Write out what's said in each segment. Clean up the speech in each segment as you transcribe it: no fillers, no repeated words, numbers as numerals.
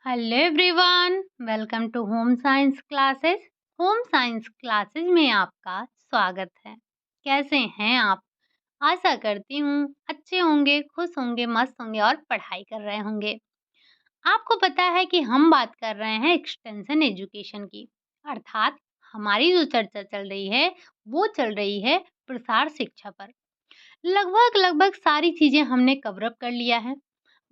Hello everyone, welcome to home science classes. Home science classes में आपका स्वागत है। कैसे हैं आप? आशा करती हूँ अच्छे होंगे, खुश होंगे, मस्त होंगे और पढ़ाई कर रहे होंगे। आपको पता है कि हम बात कर रहे हैं एक्सटेंशन एजुकेशन की, अर्थात हमारी जो चर्चा चल रही है वो चल रही है प्रसार शिक्षा पर। लगभग लगभग सारी चीज़ें हमने कवर अप कर लिया है।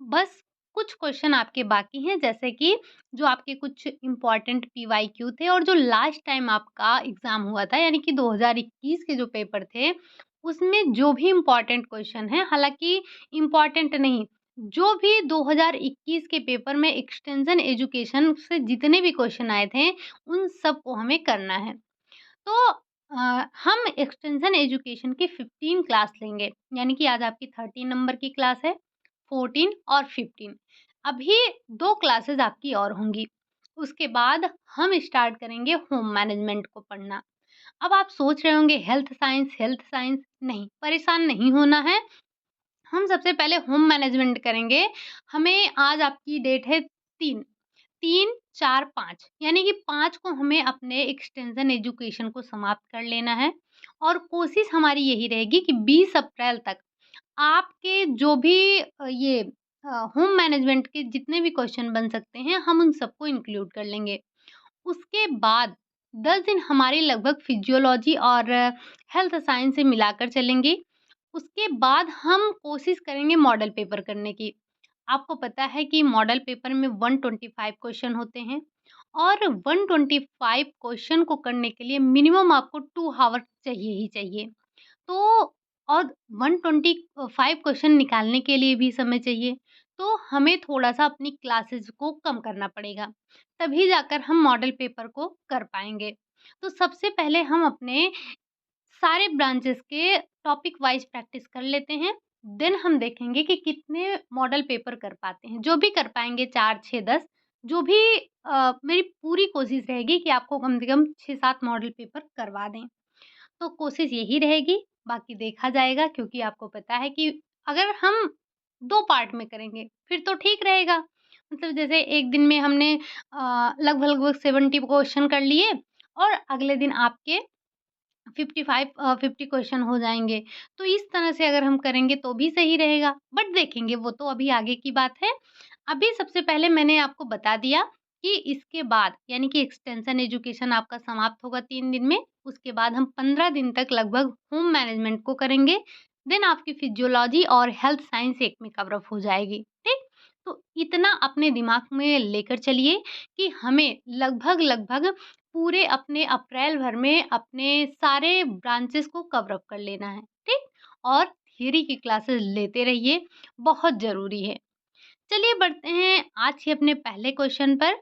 बस कुछ क्वेश्चन आपके बाकी हैं, जैसे कि जो आपके कुछ इम्पोर्टेंट पीवाईक्यू थे और जो लास्ट टाइम आपका एग्ज़ाम हुआ था, यानी कि 2021 के जो पेपर थे, उसमें जो भी इम्पोर्टेंट क्वेश्चन हैं, हालाँकि इम्पोर्टेंट नहीं, जो भी 2021 के पेपर में एक्सटेंशन एजुकेशन से जितने भी क्वेश्चन आए थे, उन सबको हमें करना है। तो हम एक्सटेंशन एजुकेशन की 15 क्लास लेंगे, यानी कि आज आपकी 13 नंबर की क्लास है, 14 और 15। अभी 2 क्लासेस आपकी और होंगी। उसके बाद हम स्टार्ट करेंगे होम मैनेजमेंट को पढ़ना। अब आप सोच रहे होंगे हेल्थ साइंस नहीं, परेशान नहीं होना है। हम सबसे पहले होम मैनेजमेंट करेंगे। हमें आज आपकी डेट है 3, 3, 4, 5 यानी कि 5 को हमें अपने एक्सटेंशन एजुकेशन को समाप्त कर लेना है और कोशिश हमारी यही रहेगी कि 20 अप्रैल तक आपके जो भी होम मैनेजमेंट के जितने भी क्वेश्चन बन सकते हैं, हम उन सबको इंक्लूड कर लेंगे। उसके बाद 10 दिन हमारे लगभग फिजियोलॉजी और हेल्थ साइंस से मिलाकर चलेंगी। उसके बाद हम कोशिश करेंगे मॉडल पेपर करने की। आपको पता है कि मॉडल पेपर में 125 क्वेश्चन होते हैं और 125 क्वेश्चन को करने के लिए मिनिमम आपको 2 हावर चाहिए ही चाहिए। तो और 125 क्वेश्चन निकालने के लिए भी समय चाहिए, तो हमें थोड़ा-सा अपनी क्लासेस को कम करना पड़ेगा, तभी जाकर हम मॉडल पेपर को कर पाएँगे। तो सबसे पहले हम अपने सारे ब्रांचेस के टॉपिक वाइज़ प्रैक्टिस कर लेते हैं, देन हम देखेंगे कि कितने मॉडल पेपर कर पाते हैं। जो भी कर पाएँगे 4, 6, 10 जो भी मेरी पूरी कोशिश रहेगी कि आपको कम से कम 6-7 मॉडल पेपर करवा दें। तो कोशिश यही रहेगी, बाकी देखा जाएगा, क्योंकि आपको पता है कि अगर हम 2 पार्ट में करेंगे, फिर तो ठीक रहेगा। मतलब जैसे एक दिन में हमने लगभग-लगभग 70 क्वेश्चन कर लिए और अगले दिन आपके 50 क्वेश्चन हो जाएँगे। तो इस तरह से अगर हम करेंगे तो भी सही रहेगा, बट देखेंगे, वो तो अभी आगे की बात है। अभी सबसे पहले मैंने आपको बता दिया कि इसके बाद यानी कि एक्सटेंशन एजुकेशन आपका समाप्त होगा 3 दिन में, उसके बाद हम 15 दिन तक लगभग होम मैनेजमेंट को करेंगे। देन आपकी फिजियोलॉजी और हेल्थ साइंस एक में कवर अप हो जाएगी, ठीक? तो इतना अपने दिमाग में लेकर चलिए कि हमें लगभग-लगभग पूरे अपने अप्रैल भर में अपने सारे ब्रांचेस को कवर अप कर लेना है, ठीक? और थियरी की क्लासेस लेते रहिए, बहुत ज़रूरी है। चलिए बढ़ते हैं आज के अपने पहले क्वेश्चन पर।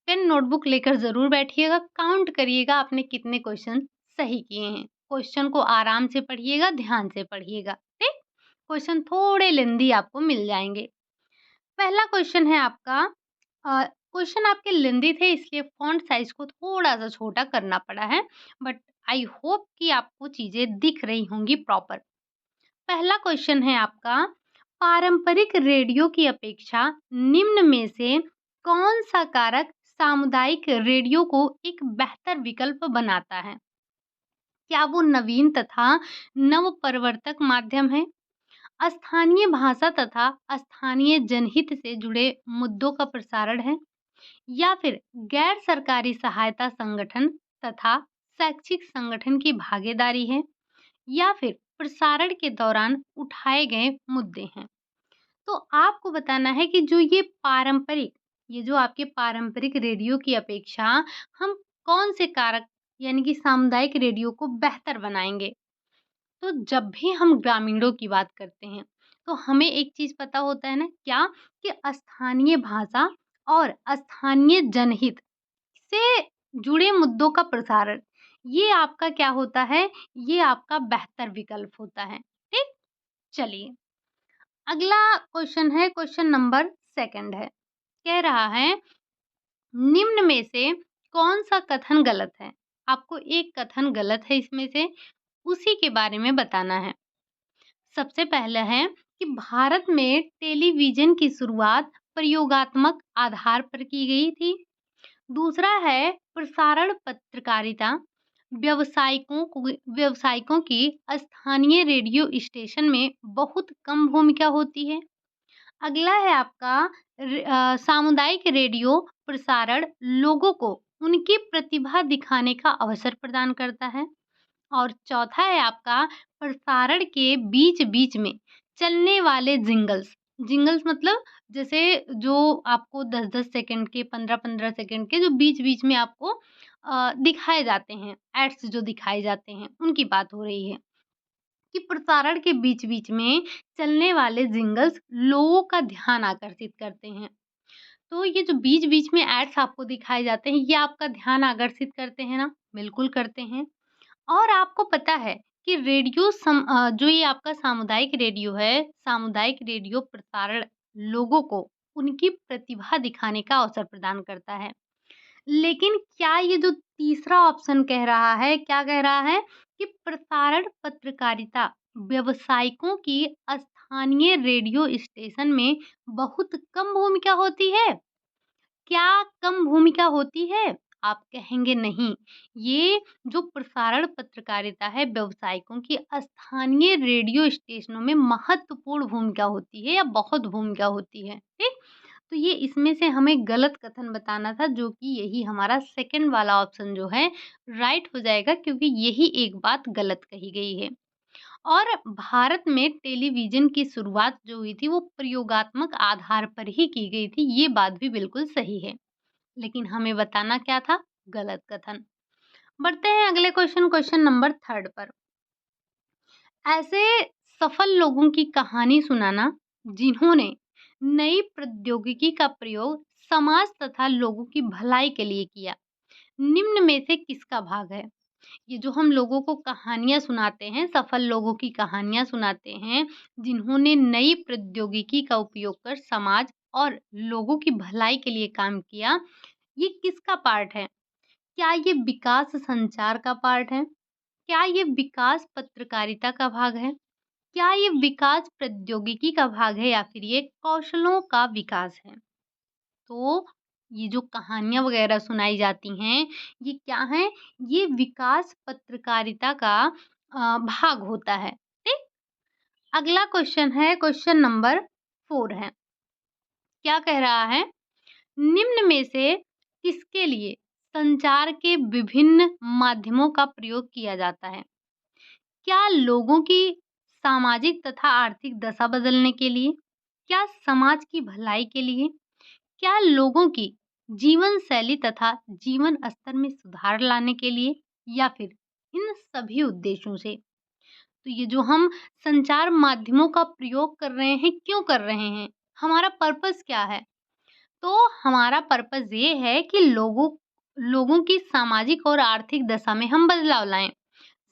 पेन नोटबुक लेकर ज़रूर बैठिएगा, काउंट करिएगा आपने कितने क्वेश्चन सही किए हैं। क्वेश्चन को आराम से पढ़िएगा, ध्यान से पढ़िएगा, ठीक? क्वेश्चन थोड़े लेंदी आपको मिल जाएँगे। पहला क्वेश्चन है आपका, क्वेश्चन आपके लेंदी थे इसलिए फ़ॉन्ट साइज़ को थोड़ा-सा छोटा करना पड़ा है, बट आई होप कि आपको चीज़ें दिख रही होंगी प्रॉपर। पहला क्वेश्चन है आपका, पारंपरिक रेडियो की अपेक्षा निम्न में से कौन-सा कारक सामुदायिक रेडियो को एक बेहतर विकल्प बनाता है? क्या वो नवीन तथा नवप्रवर्तक माध्यम है? स्थानीय भाषा तथा स्थानीय जनहित से जुड़े मुद्दों का प्रसारण है? या फिर गैर सरकारी सहायता संगठन तथा शैक्षिक संगठन की भागीदारी है? या फिर प्रसारण के दौरान उठाए गए मुद्दे हैं? तो आपको बताना है कि ये जो आपके पारंपरिक रेडियो की अपेक्षा हम कौन से कारक यानी कि सामुदायिक रेडियो को बेहतर बनाएँगे। तो जब भी हम ग्रामीणों की बात करते हैं, तो हमें एक चीज़ पता होता है ना क्या? कि स्थानीय भाषा और स्थानीय जनहित से जुड़े मुद्दों का प्रसारण, ये आपका क्या होता है? ये आपका बेहतर विकल्प होता है। ठीक? चलिए, अगला क्वेश्चन है, क्वेश्चन नंबर 2 है। कह रहा है, निम्न में से कौन-सा कथन गलत है? आपको एक कथन गलत है इसमें से, उसी के बारे में बताना है। सबसे पहला है कि भारत में टेलीविज़न की शुरुआत प्रयोगात्मक आधार पर की गई थी। दूसरा है प्रसारण पत्रकारिता, व्यावसायिकों की स्थानीय रेडियो स्टेशन में बहुत कम भूमिका होती है। अगला है आपका सामुदायिक रेडियो प्रसारण लोगों को उनकी प्रतिभा दिखाने का अवसर प्रदान करता है। और चौथा है आपका प्रसारण के बीच-बीच में चलने वाले जिंगल्स। जिंगल्स मतलब जैसे जो आपको 10-10 सेकंड के, 15-15 सेकंड के जो बीच-बीच में आपको दिखाए जाते हैं, एड्स जो दिखाए जाते हैं, उनकी बात हो रही है कि प्रसारण के बीच-बीच में चलने वाले जिंगल्स लोगों का ध्यान आकर्षित करते हैं। तो ये जो बीच-बीच में एड्स आपको दिखाए जाते हैं, ये आपका ध्यान आकर्षित करते हैं ना? बिल्कुल करते हैं। और आपको पता है कि जो ये आपका सामुदायिक रेडियो है, सामुदायिक रेडियो प्रसारण लोगों को उनकी प्रतिभा दिखाने का अवसर प्रदान करता है। लेकिन क्या ये जो तीसरा ऑप्शन कह रहा है, क्या कह रहा है कि प्रसारण पत्रकारिता व्यावसायिकों की स्थानीय रेडियो स्टेशन में बहुत कम भूमिका होती है? क्या कम भूमिका होती है? आप कहेंगे नहीं। ये जो प्रसारण पत्रकारिता है व्यावसायिकों की स्थानीय रेडियो स्टेशनों में महत्वपूर्ण भूमिका होती है या बहुत भूमिका होती है, ठीक? तो ये इसमें से हमें गलत कथन बताना था जो कि यही हमारा सेकंड वाला ऑप्शन जो है राइट हो जाएगा क्योंकि यही एक बात गलत कही गई है। और भारत में टेलीविज़न की शुरुआत जो हुई थी वो प्रयोगात्मक आधार पर ही की गई थी, ये बात भी बिल्कुल सही है। लेकिन हमें बताना क्या था? गलत कथन। बढ़ते हैं अगले क्वेश्चन नंबर 3 पर। ऐसे सफल लोगों की कहानी सुनाना जिन्होंने नई प्रौद्योगिकी का प्रयोग समाज तथा लोगों की भलाई के लिए किया। निम्न में से किसका भाग है? ये जो हम लोगों को कहानियाँ सुनाते हैं, सफल लोगों की कहानियाँ सुनाते हैं, जिन्होंने नई प्रौद्योगिकी का उपयोग कर समाज और लोगों की भलाई के लिए काम किया, ये किसका पार्ट है? क्या ये विकास संचार का पार्ट है? क्या ये विकास पत्रकारिता का भाग है? क्या ये विकास प्रौद्योगिकी का भाग है या फिर ये कौशलों का विकास है? तो ये जो कहानियाँ वगैरह सुनाई जाती हैं, ये क्या हैं? ये विकास पत्रकारिता का भाग होता है, ठीक? अगला क्वेश्चन है, क्वेश्चन नंबर 4 है। क्या कह रहा है? निम्न में से किसके लिए संचार के विभिन्न माध्यमों का प्रयोग किया जाता है? क्या लोगों की सामाजिक तथा आर्थिक दशा बदलने के लिए? क्या समाज की भलाई के लिए? क्या लोगों की जीवन शैली तथा जीवन स्तर में सुधार लाने के लिए या फिर इन सभी उद्देश्यों से? तो ये जो हम संचार माध्यमों का प्रयोग कर रहे हैं, क्यों कर रहे हैं? हमारा पर्पस क्या है? तो हमारा पर्पस ये है कि लोगों लोगों की सामाजिक और आर्थिक दशा में हम बदलाव लाएँ,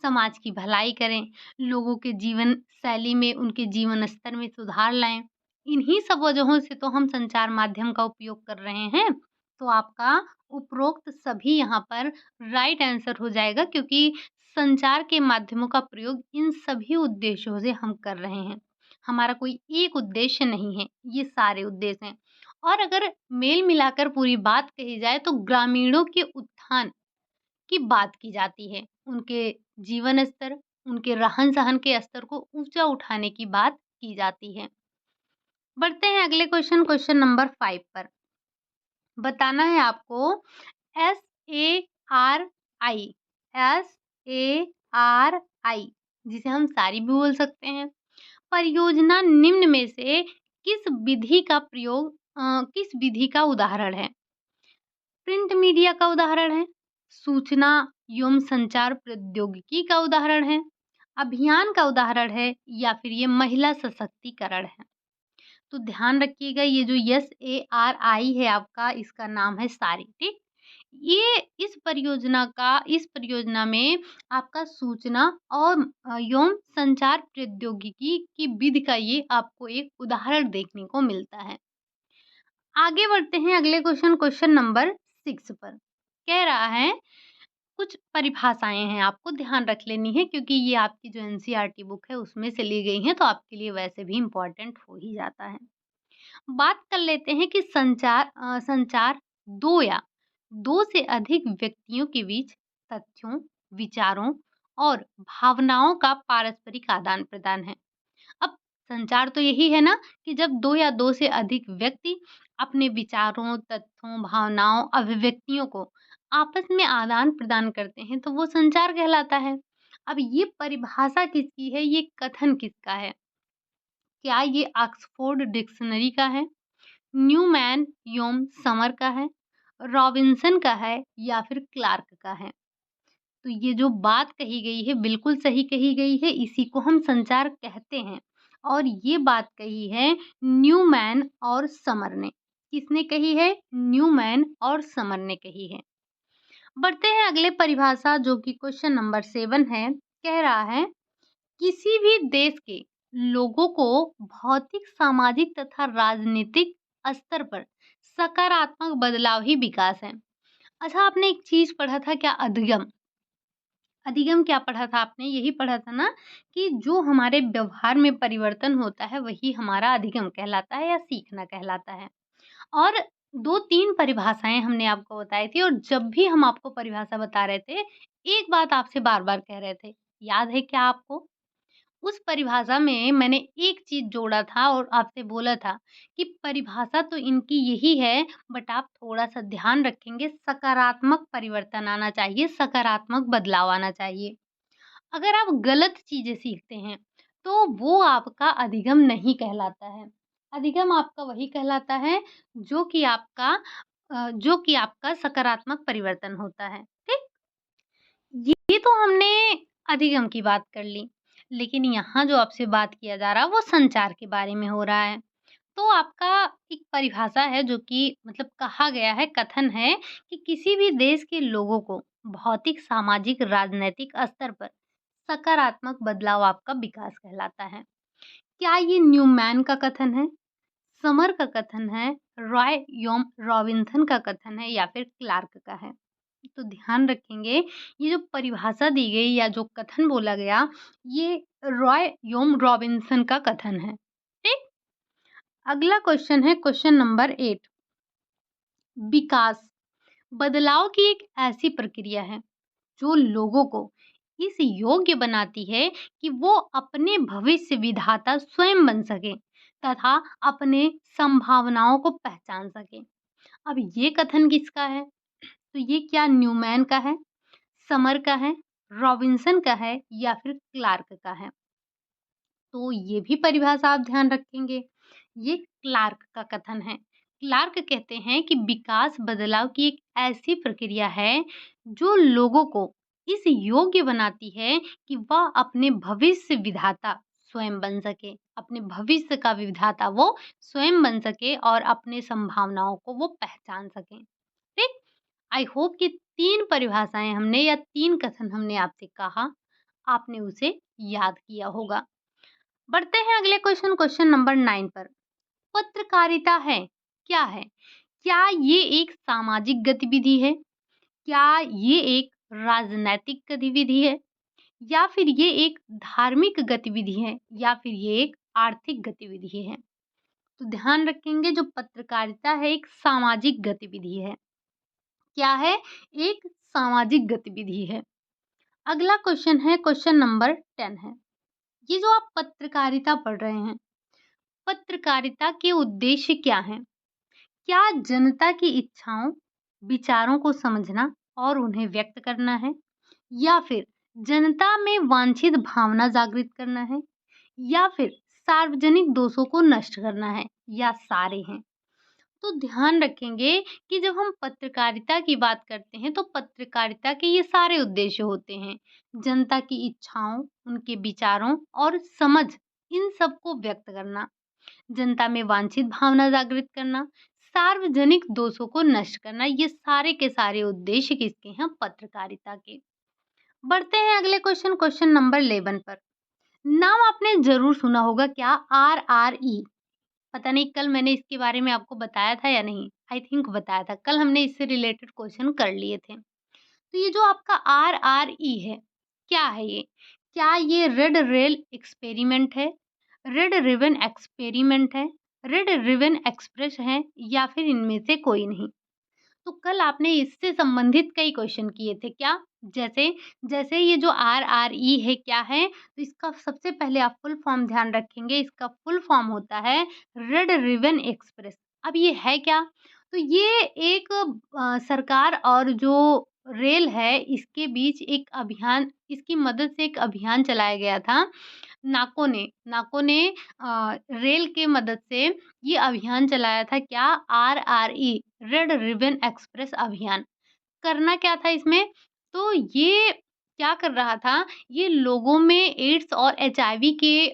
समाज की भलाई करें, लोगों के जीवन शैली में, उनके जीवन स्तर में सुधार लाएँ। इन्हीं सब वजहों से तो हम संचार माध्यम का उपयोग कर रहे हैं। तो आपका उपरोक्त सभी यहाँ पर राइट आंसर हो जाएगा क्योंकि संचार के माध्यमों का प्रयोग इन सभी उद्देश्यों से हम कर रहे हैं। हमारा कोई एक उद्देश्य नहीं है, ये सारे उद्देश्य हैं। और अगर मेल मिलाकर पूरी बात कही जाए तो ग्रामीणों के उत्थान की बात की जाती है। उनके जीवन स्तर, उनके रहन-सहन के स्तर को ऊँचा उठाने की बात की जाती है। बढ़ते हैं अगले क्वेश्चन नंबर 5 पर। बताना है आपको SARI, SARI जिसे हम सारी भी बोल सकते हैं। परियोजना निम्न में से किस विधि का उदाहरण है? प्रिंट मीडिया का उदाहरण है, सूचना एवं संचार प्रौद्योगिकी का उदाहरण है, अभियान का उदाहरण है या फिर ये महिला सशक्तिकरण है। तो ध्यान रखिएगा ये जो SARI है आपका इसका नाम है सारी, ठीक? ये इस परियोजना में आपका सूचना और एवं संचार प्रौद्योगिकी की विधि का ये आपको एक उदाहरण देखने को मिलता है। आगे बढ़ते हैं अगले क्वेश्चन नंबर 6 पर। कह रहा है कुछ परिभाषाएँ हैं आपको ध्यान रख लेनी है क्योंकि ये आपकी जो एनसीईआरटी बुक है उसमें से ली गई हैं तो आपके लिए वैसे भी इम्पोर्टेंट हो ही जाता है। बात कर लेते हैं कि संचार 2 या 2 से अधिक व्यक्तियों के बीच तथ्यों, विचारों और भावनाओं का पारस्परिक आदान-प्रदान है। अब संचार तो यही है ना कि जब 2 या 2 से अधिक व्यक्ति अपने विचारों, तथ्यों, भावनाओं, अभिव्यक्तियों को आपस में आदान-प्रदान करते हैं, तो वो संचार कहलाता है। अब ये परिभाषा किसकी है, ये कथन किसका है? क्या ये ऑक्सफोर्ड डिक्शनरी का है, न्यूमैन योम समर का है, रॉबिन्सन का है या फिर क्लार्क का है? तो ये जो बात कही गई है बिल्कुल सही कही गई है, इसी को हम संचार कहते हैं। और ये बात कही है न्यूमैन और समर ने। किसने कही है? न्यूमैन और समर ने कही है। बढ़ते हैं अगले परिभाषा जो कि क्वेश्चन नंबर 7 है। कह रहा है किसी भी देश के लोगों को भौतिक, सामाजिक तथा राजनीतिक स्तर पर सकारात्मक बदलाव ही विकास है। अच्छा, आपने एक चीज़ पढ़ा था क्या? अधिगम। अधिगम क्या पढ़ा था आपने? यही पढ़ा था ना कि जो हमारे व्यवहार में परिवर्तन होता है वही हमारा अधिगम कहलाता है या सीखना कहलाता है। और 2-3 परिभाषाएँ हमने आपको बताई थी और जब भी हम आपको परिभाषा बता रहे थे, एक बात आपसे बार-बार कह रहे थे। याद है क्या आपको? उस परिभाषा में मैंने एक चीज़ जोड़ा था और आपसे बोला था कि परिभाषा तो इनकी यही है, बट आप थोड़ा-सा ध्यान रखेंगे, सकारात्मक परिवर्तन आना चाहिए, सकारात्मक बदलाव आना चाहिए। अगर आप गलत चीज़ें सीखते हैं, तो वो आपका अधिगम नहीं कहलाता है। अधिगम आपका वही कहलाता है जो कि आपका सकारात्मक परिवर्तन होता है। ठीक? ये तो हमने अधिगम की बात कर ली, लेकिन यहाँ जो आपसे बात किया जा रहा है वो संचार के बारे में हो रहा है। तो आपका एक परिभाषा है जो कि मतलब कहा गया है, कथन है कि किसी भी देश के लोगों को भौतिक, सामाजिक, राजनैतिक स्तर पर सकारात्मक बदलाव आपका विकास कहलाता है। क्या ये न्यूमैन का कथन है, समर का कथन है, रॉय योम रॉबिन्सन का कथन है या फिर क्लार्क का है? तो ध्यान रखेंगे, ये जो परिभाषा दी गई या जो कथन बोला गया, ये रॉय योम रॉबिन्सन का कथन है। ठीक? अगला क्वेश्चन है क्वेश्चन नंबर 8। विकास बदलाव की एक ऐसी प्रक्रिया है जो लोगों को इस योग्य बनाती है कि वो अपने भविष्य विधाता स्वयं बन सके तथा अपने संभावनाओं को पहचान सके। अब ये कथन किसका है? तो ये क्या न्यूमैन का है, समर का है, रॉबिन्सन का है या फिर क्लार्क का है? तो ये भी परिभाषा आप ध्यान रखेंगे, ये क्लार्क का कथन है। क्लार्क कहते हैं कि विकास बदलाव की एक ऐसी प्रक्रिया है जो लोगों को इस योग्य बनाती है कि वह अपने भविष्य विधाता स्वयं बन सके, अपने भविष्य का विधाता वो स्वयं बन सके और अपने संभावनाओं को वो पहचान सके। ठीक? आई होप कि 3 परिभाषाएं हमने या 3 कथन हमने आपसे कहा, आपने उसे याद किया होगा। बढ़ते हैं अगले क्वेश्चन, क्वेश्चन नंबर 9 पर। पत्रकारिता है क्या है? क्या ये एक सामाजिक गतिविधि है? क्या ये एक राजनैतिक गतिविधि है? या फिर ये एक धार्मिक गतिविधि है? या फिर ये एक आर्थिक गतिविधि है? तो ध्यान रखेंगे, जो पत्रकारिता है एक सामाजिक गतिविधि है। क्या है? एक सामाजिक गतिविधि है। अगला क्वेश्चन है क्वेश्चन नंबर 10 है। ये जो आप पत्रकारिता पढ़ रहे हैं, पत्रकारिता के उद्देश्य क्या हैं? क्या जनता की इच्छाओं, विचारों को समझना और उन्हें व्यक्त करना है? या फिर जनता में वांछित भावना जागृत करना है? या फिर सार्वजनिक दोषों को नष्ट करना है? या सारे हैं? तो ध्यान रखेंगे कि जब हम पत्रकारिता की बात करते हैं तो पत्रकारिता के ये सारे उद्देश्य होते हैं। जनता की इच्छाओं, उनके विचारों और समझ, इन सबको व्यक्त करना, जनता में वांछित भावना जागृत करना, सार्वजनिक दोषों को नष्ट करना, ये सारे के सारे उद्देश्य किसके हैं? पत्रकारिता के। बढ़ते हैं अगले क्वेश्चन, क्वेश्चन नंबर 11 पर। नाम आपने जरूर सुना होगा, क्या? RRE। पता नहीं कल मैंने इसके बारे में आपको बताया था या नहीं, आई थिंक बताया था। कल हमने इससे रिलेटेड क्वेश्चन कर लिए थे। तो ये जो आपका RRE है, क्या है ये? क्या ये रेड रेल एक्सपेरिमेंट है? रेड रिबन एक्सपेरिमेंट है? रेड रिबन एक्सप्रेस है या फिर इनमें से कोई नहीं? तो कल आपने इससे संबंधित कई क्वेश्चन किए थे क्या? जैसे जैसे ये जो आरआरई है क्या है? तो इसका सबसे पहले आप फुल फॉर्म ध्यान रखेंगे, इसका फुल फॉर्म होता है रेड रिबन एक्सप्रेस। अब ये है क्या? तो ये एक सरकार और जो रेल है इसके बीच एक अभियान, इसकी मदद से एक अभियान चलाया गया था। नाको ने रेल के मदद से ये अभियान चलाया था क्या? आरआरई रेड रिबन एक्सप्रेस अभियान। करना क्या था इसमें? तो ये क्या कर रहा था, ये लोगों में एड्स और एचआईवी के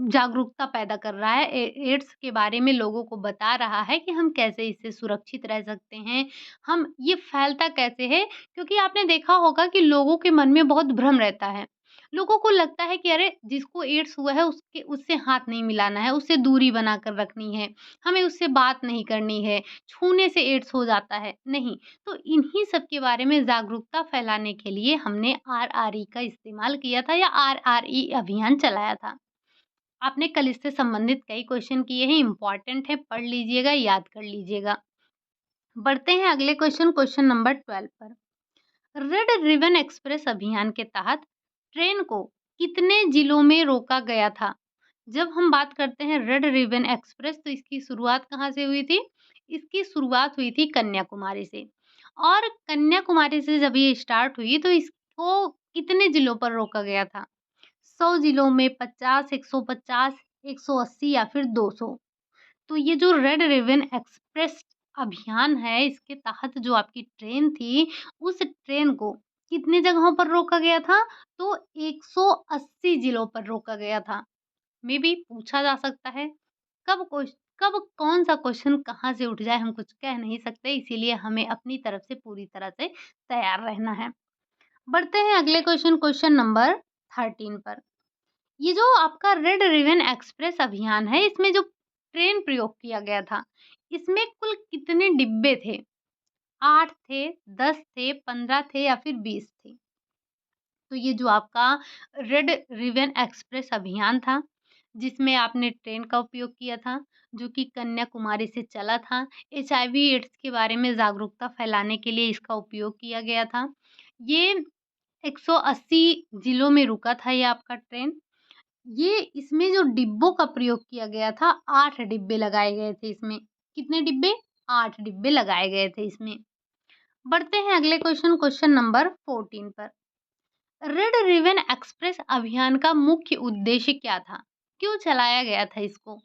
जागरूकता पैदा कर रहा है। एड्स के बारे में लोगों को बता रहा है कि हम कैसे इससे सुरक्षित रह सकते हैं, हम ये फैलता कैसे है? क्योंकि आपने देखा होगा कि लोगों के मन में बहुत भ्रम रहता है। लोगों को लगता है कि अरे! जिसको एड्स हुआ है उससे हाथ नहीं मिलाना है, उससे दूरी बनाकर रखनी है, हमें उससे बात नहीं करनी है, छूने से एड्स हो जाता है। नहीं, तो इन्हीं सब के बारे में जागरूकता फैलाने के लिए हमने आरआरई का इस्तेमाल किया था या आरआरई अभियान चलाया था। आपने कल इससे संबंधित कई क्वेश्चन किए हैं, इम्पोर्टेंट है, पढ़ लीजिएगा, याद कर लीजिएगा। बढ़ते हैं अगले क्वेश्चन, क्वेश्चन नंबर 12 पर। रेड रिबन एक्सप्रेस अभियान के तहत ट्रेन को कितने जिलों में रोका गया था? जब हम बात करते हैं रेड रिबन एक्सप्रेस तो इसकी शुरुआत कहाँ से हुई थी? इसकी शुरुआत हुई थी कन्याकुमारी से। और कन्याकुमारी से जब ये स्टार्ट हुई तो इसको कितने जिलों पर रोका गया था? 100 जिलों में, 50, 150, 180 या फिर 200? तो ये जो रेड रिबन एक्सप्रेस अभियान है, इसके तहत जो आपकी ट्रेन थी, उस ट्रेन को कितनी जगहों पर रोका गया था? तो 180 जिलों पर रोका गया था। मेबी पूछा जा सकता है। कब कौन-सा क्वेश्चन कहाँ से उठ जाए हम कुछ कह नहीं सकते, इसीलिए हमें अपनी तरफ से पूरी तरह से तैयार रहना है। बढ़ते हैं अगले क्वेश्चन, क्वेश्चन नंबर 13 पर। ये जो आपका रेड रिबन एक्सप्रेस अभियान है, इसमें जो ट्रेन प्रयोग किया गया था, इसमें कुल कितने डिब्बे थे? 8 थे, 10 थे, 15 थे या फिर 20 थे? तो ये जो आपका रेड रिबन एक्सप्रेस अभियान था, जिसमें आपने ट्रेन का उपयोग किया था, जो कि कन्याकुमारी से चला था। एचआईवी एड्स के बारे में जागरूकता फैलाने के लिए इसका उपयोग किया गया था। ये 180 जिलों में रुका था ये आपका ट्रेन। ये इसमें जो डिब्बों का प्रयोग किया गया था, 8 डिब्बे लगाए गए थे इसमें। कितने डिब्बे? 8 डिब्बे लगाए गए थे इसमें। बढ़ते हैं अगले क्वेश्चन, क्वेश्चन नंबर 14 पर। रेड रिबन एक्सप्रेस अभियान का मुख्य उद्देश्य क्या था? क्यों चलाया गया था इसको?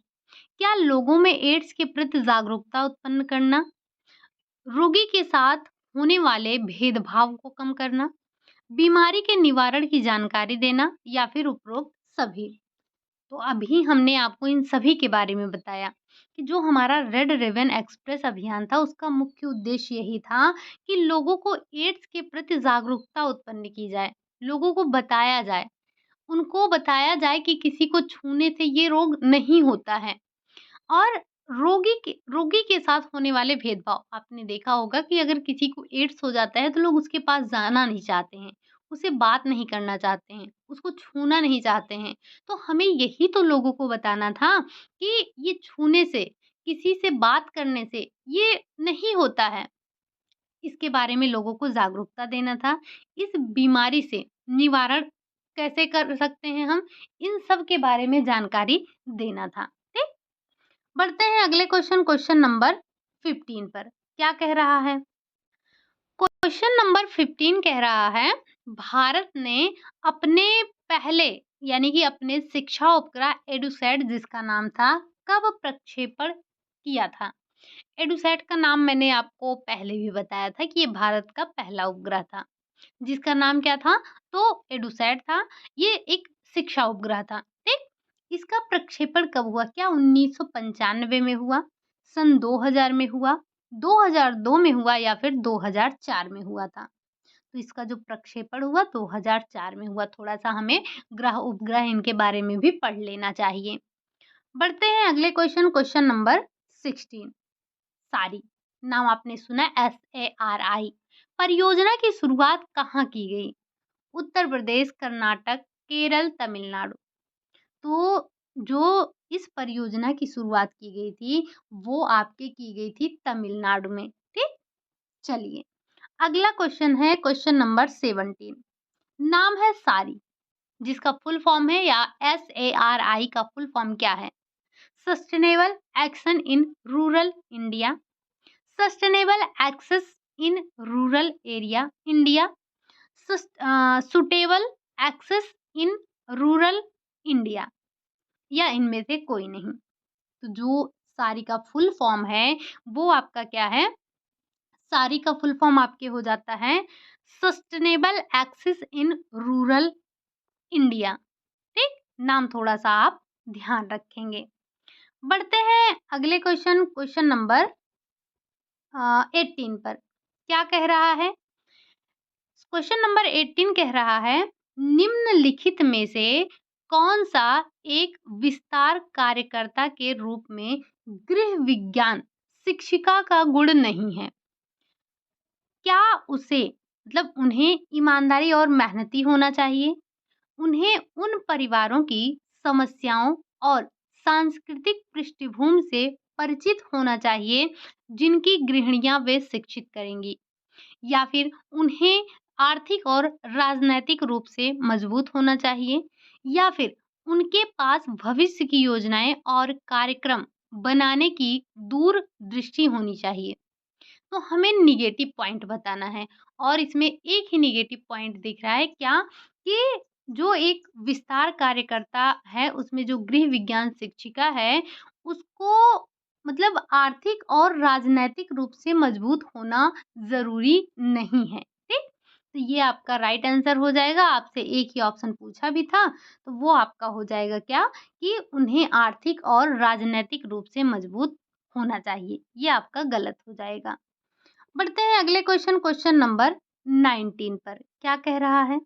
क्या लोगों में एड्स के प्रति जागरूकता उत्पन्न करना, रोगी के साथ होने वाले भेदभाव को कम करना, बीमारी के निवारण की जानकारी देना या फिर उपरोक्त सभी? तो अभी हमने आपको इन सभी के बारे में बताया कि जो हमारा रेड रिबन एक्सप्रेस अभियान था उसका मुख्य उद्देश्य यही था कि लोगों को एड्स के प्रति जागरूकता उत्पन्न की जाए, लोगों को बताया जाए, उनको बताया जाए कि किसी को छूने से ये रोग नहीं होता है। और रोगी के साथ होने वाले भेदभाव, आपने देखा होगा कि अगर किसी को एड्स हो जाता है तो लोग उसके पास जाना नहीं चाहते हैं, उससे बात नहीं करना चाहते हैं, उसको छूना नहीं चाहते हैं। तो हमें यही तो लोगों को बताना था कि ये छूने से, किसी से बात करने से ये नहीं होता है। इसके बारे में लोगों को जागरूकता देना था। इस बीमारी से निवारण कैसे कर सकते हैं हम, इन सब के बारे में जानकारी देना था। ठीक? बढ़ते हैं अगले क्वेश्चन, क्वेश्चन नंबर 15 पर। क्या कह रहा है? क्वेश्चन नंबर 15 कह रहा है, भारत ने अपने पहले यानी कि अपने शिक्षा उपग्रह एडुसैट जिसका नाम था, कब प्रक्षेपण किया था? एडुसैट का नाम मैंने आपको पहले भी बताया था कि ये भारत का पहला उपग्रह था, जिसका नाम क्या था? तो एडुसैट था। ये एक शिक्षा उपग्रह था, ठीक? इसका प्रक्षेपण कब हुआ? क्या 1995 में हुआ, सन 2000 में हुआ, 2002 में हुआ या फिर 2004 में हुआ था? तो इसका जो प्रक्षेपण हुआ 2004 में हुआ। थोड़ा-सा हमें ग्रह उपग्रह इनके बारे में भी पढ़ लेना चाहिए। बढ़ते हैं अगले क्वेश्चन, क्वेश्चन नंबर 16। सारी, नाम आपने सुना है SARI। परियोजना की शुरुआत कहाँ की गई? उत्तर प्रदेश, कर्नाटक, केरल, तमिलनाडु। तो जो इस परियोजना की शुरुआत की गई थी, वो आपके की गई थी तमिलनाडु में। ठीक? चलिए, अगला क्वेश्चन है क्वेश्चन नंबर 17। नाम है सारी, जिसका फुल फॉर्म है या SARI का फुल फॉर्म क्या है? Sustainable action in rural India, sustainable access in rural area India, suitable access in rural India, या इनमें से कोई नहीं। तो जो सारी का फुल फॉर्म है वो आपका क्या है? सारी का फुल फॉर्म आपके हो जाता है sustainable access in rural India. ठीक? नाम थोड़ा सा आप ध्यान रखेंगे। बढ़ते हैं अगले क्वेश्चन, क्वेश्चन नंबर 18 पर। क्या कह रहा है? क्वेश्चन नंबर 18 कह रहा है, निम्नलिखित में से कौन सा एक विस्तार कार्यकर्ता के रूप में गृह विज्ञान शिक्षिका का गुण नहीं है? क्या उसे मतलब उन्हें ईमानदारी और मेहनती होना चाहिए, उन्हें उन परिवारों की समस्याओं और सांस्कृतिक पृष्ठभूमि से परिचित होना चाहिए जिनकी गृहिणियां वे शिक्षित करेंगी, या फिर उन्हें आर्थिक और राजनैतिक रूप से मजबूत होना चाहिए, या फिर उनके पास भविष्य की योजनाएं और कार्यक्रम बनाने की दूरदृष्टि होनी चाहिए। तो हमें निगेटिव पॉइंट बताना है और इसमें एक ही निगेटिव पॉइंट दिख रहा है क्या? कि जो एक विस्तार कार्यकर्ता है उसमें जो गृह विज्ञान शिक्षिका है उसको मतलब आर्थिक और राजनैतिक रूप से मजबूत होना ज़रूरी नहीं है। ठीक? तो ये आपका राइट आंसर हो जाएगा। आपसे एक ही ऑप्शन पूछा भी था तो वो आपका हो जाएगा क्या? कि उन्हें आर्थिक और राजनैतिक रूप से मजबूत होना चाहिए। ये आपका गलत हो जाएगा। बढ़ते हैं अगले क्वेश्चन, क्वेश्चन नंबर 19 पर। क्या कह रहा है?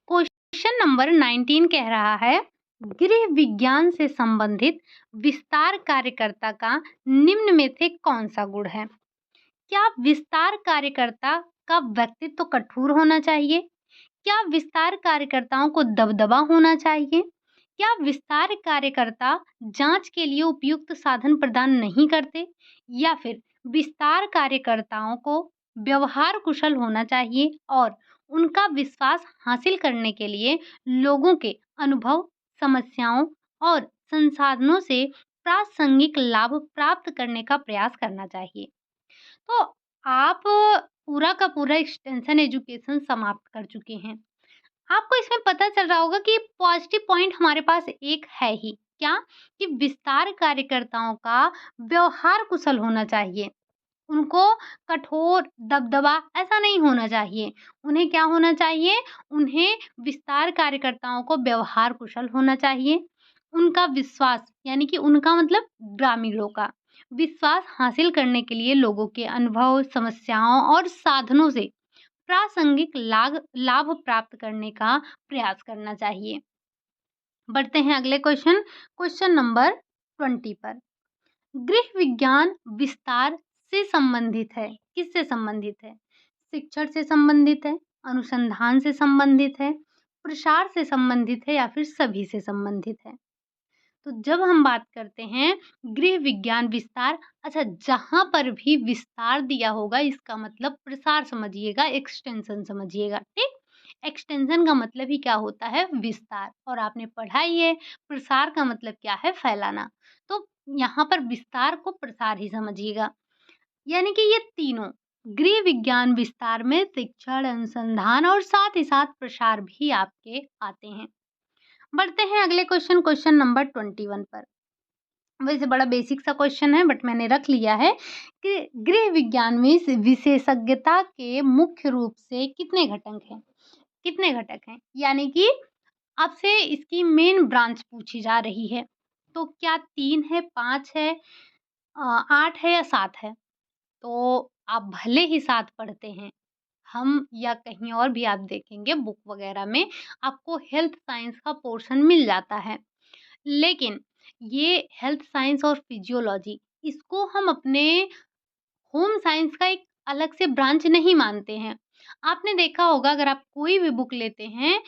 क्वेश्चन नंबर 19 कह रहा है, गृह विज्ञान से संबंधित विस्तार कार्यकर्ता का निम्न में से कौन सा गुण है? क्या विस्तार कार्यकर्ता का व्यक्तित्व कठोर होना चाहिए? क्या विस्तार कार्यकर्ताओं को दबदबा होना चाहिए? क्या विस्तार कार्यकर्ता जांच के लिए उपयुक्त साधन प्रदान नहीं करते? या फिर विस्तार कार्यकर्ताओं को व्यवहार कुशल होना चाहिए और उनका विश्वास हासिल करने के लिए लोगों के अनुभव, समस्याओं और संसाधनों से प्रासंगिक लाभ प्राप्त करने का प्रयास करना चाहिए। तो आप पूरा का पूरा एक्सटेंशन एजुकेशन समाप्त कर चुके हैं। आपको इसमें पता चल रहा होगा कि पॉजिटिव पॉइंट हमारे पास एक है ही, क्या? कि विस्तार कार्यकर्ताओं का व्यवहार कुशल होना चाहिए। उनको कठोर, दबदबा ऐसा नहीं होना चाहिए। उन्हें क्या होना चाहिए? उन्हें विस्तार कार्यकर्ताओं को व्यवहार कुशल होना चाहिए। उनका विश्वास यानी कि उनका मतलब ग्रामीणों का विश्वास हासिल करने के लिए लोगों के अनुभव, समस्याओं और साधनों से प्रासंगिक लाभ प्राप्त करने का प्रयास करना चाहिए। बढ़ते हैं अगले क्वेश्चन, क्वेश्चन नंबर 20 पर। गृह विज्ञान विस्तार से संबंधित है। किससे संबंधित है? शिक्षण से संबंधित है, अनुसंधान से संबंधित है, प्रसार से संबंधित है या फिर सभी से संबंधित है? तो जब हम बात करते हैं गृह विज्ञान विस्तार, अच्छा जहाँ पर भी विस्तार दिया होगा इसका मतलब प्रसार समझिएगा, एक्सटेंशन समझिएगा। ठीक? एक्सटेंशन का मतलब ही क्या होता है? विस्तार। और आपने पढ़ा ही है प्रसार का मतलब क्या है? फैलाना। तो यहाँ पर विस्तार को प्रसार ही समझिएगा। यानी कि ये तीनों गृह विज्ञान विस्तार में शिक्षण, अनुसंधान और साथ ही साथ प्रसार भी आपके आते हैं। बढ़ते हैं अगले क्वेश्चन, क्वेश्चन नंबर 21 पर। वैसे बड़ा बेसिक सा क्वेश्चन है बट मैंने रख लिया है कि गृह विज्ञान में इस विशेषज्ञता के मुख्य रूप से कितने घटक हैं? कितने घटक हैं? यानी कि आपसे इसकी मेन ब्रांच पूछी जा रही है। तो क्या 3 है, 5 है, 8 है या 7 है? तो आप भले ही 7 पढ़ते हैं, हम या कहीं और भी आप देखेंगे बुक वगैरह में आपको हेल्थ साइंस का पोर्शन मिल जाता है। लेकिन ये हेल्थ साइंस और फिजियोलॉजी इसको हम अपने होम साइंस का एक अलग से ब्रांच नहीं मानते हैं। आपने देखा होगा अगर आप कोई भी बुक लेते हैं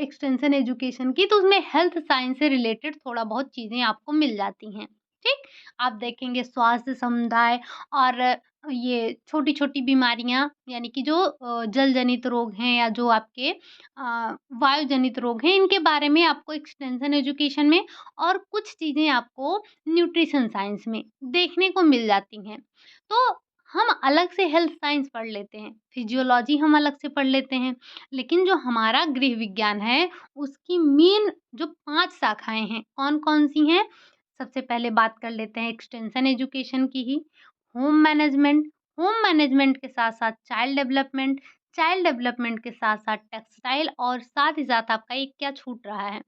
एक्सटेंशन एजुकेशन की तो उसमें हेल्थ साइंस से रिलेटेड थोड़ा बहुत चीज़ें आपको मिल जाती हैं, ठीक? आप देखेंगे स्वास्थ्य समुदाय और ये छोटी-छोटी बीमारियाँ यानी कि जो जल जनित रोग हैं या जो आपके वायु जनित रोग हैं, इनके बारे में आपको एक्सटेंशन एजुकेशन में और कुछ चीज़ें आपको न्यूट्रिशन साइंस में देखने को मिल जाती हैं। तो हम अलग से हेल्थ साइंस पढ़ लेते हैं, फिजियोलॉजी हम अलग से पढ़ लेते हैं, लेकिन जो हमारा गृह विज्ञान है, उसकी मेन जो 5 शाखाएँ हैं, कौन-कौन सी हैं? सबसे पहले बात कर लेते हैं एक्सटेंशन एजुकेशन की ही, होम मैनेजमेंट के साथ-साथ चाइल्ड डेवलपमेंट के साथ-साथ टेक्सटाइल और साथ ही साथ आपका एक क्या छूट रहा है?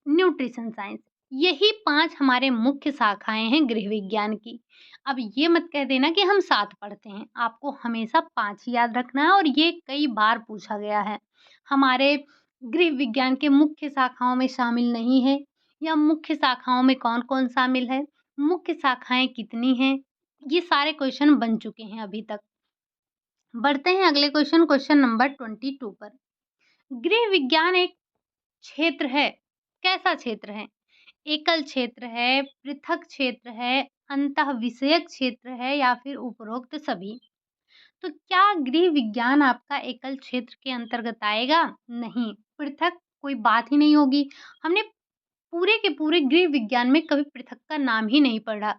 Nutrition science. यही 5 हमारे मुख्य शाखाएँ हैं गृह विज्ञान की। अब ये मत कह देना कि हम 7 पढ़ते हैं, आपको हमेशा 5 ही याद रखना है और ये कई बार पूछा गया है। हमारे गृह विज्ञान के मुख्य शाखाओं में शामिल नहीं है या मुख्य शाखाओं में कौन-कौन शामिल है, मुख्य शाखाएँ कितनी हैं, ये सारे क्वेश्चन बन चुके हैं अभी तक। बढ़ते हैं अगले क्वेश्चन नंबर 22 पर। गृह विज्ञान एक क्षेत्र है, कैसा क्षेत्र है? एकल क्षेत्र है, पृथक क्षेत्र है, अंतःविषयक क्षेत्र है या फिर उपरोक्त सभी? तो क्या गृह विज्ञान आपका एकल क्षेत्र के अंतर्गत आएगा? नहीं, पृथक कोई बात ही नहीं होगी। हमने पूरे के पूरे गृह विज्ञान में कभी पृथक का नाम ही नहीं पढ़ा।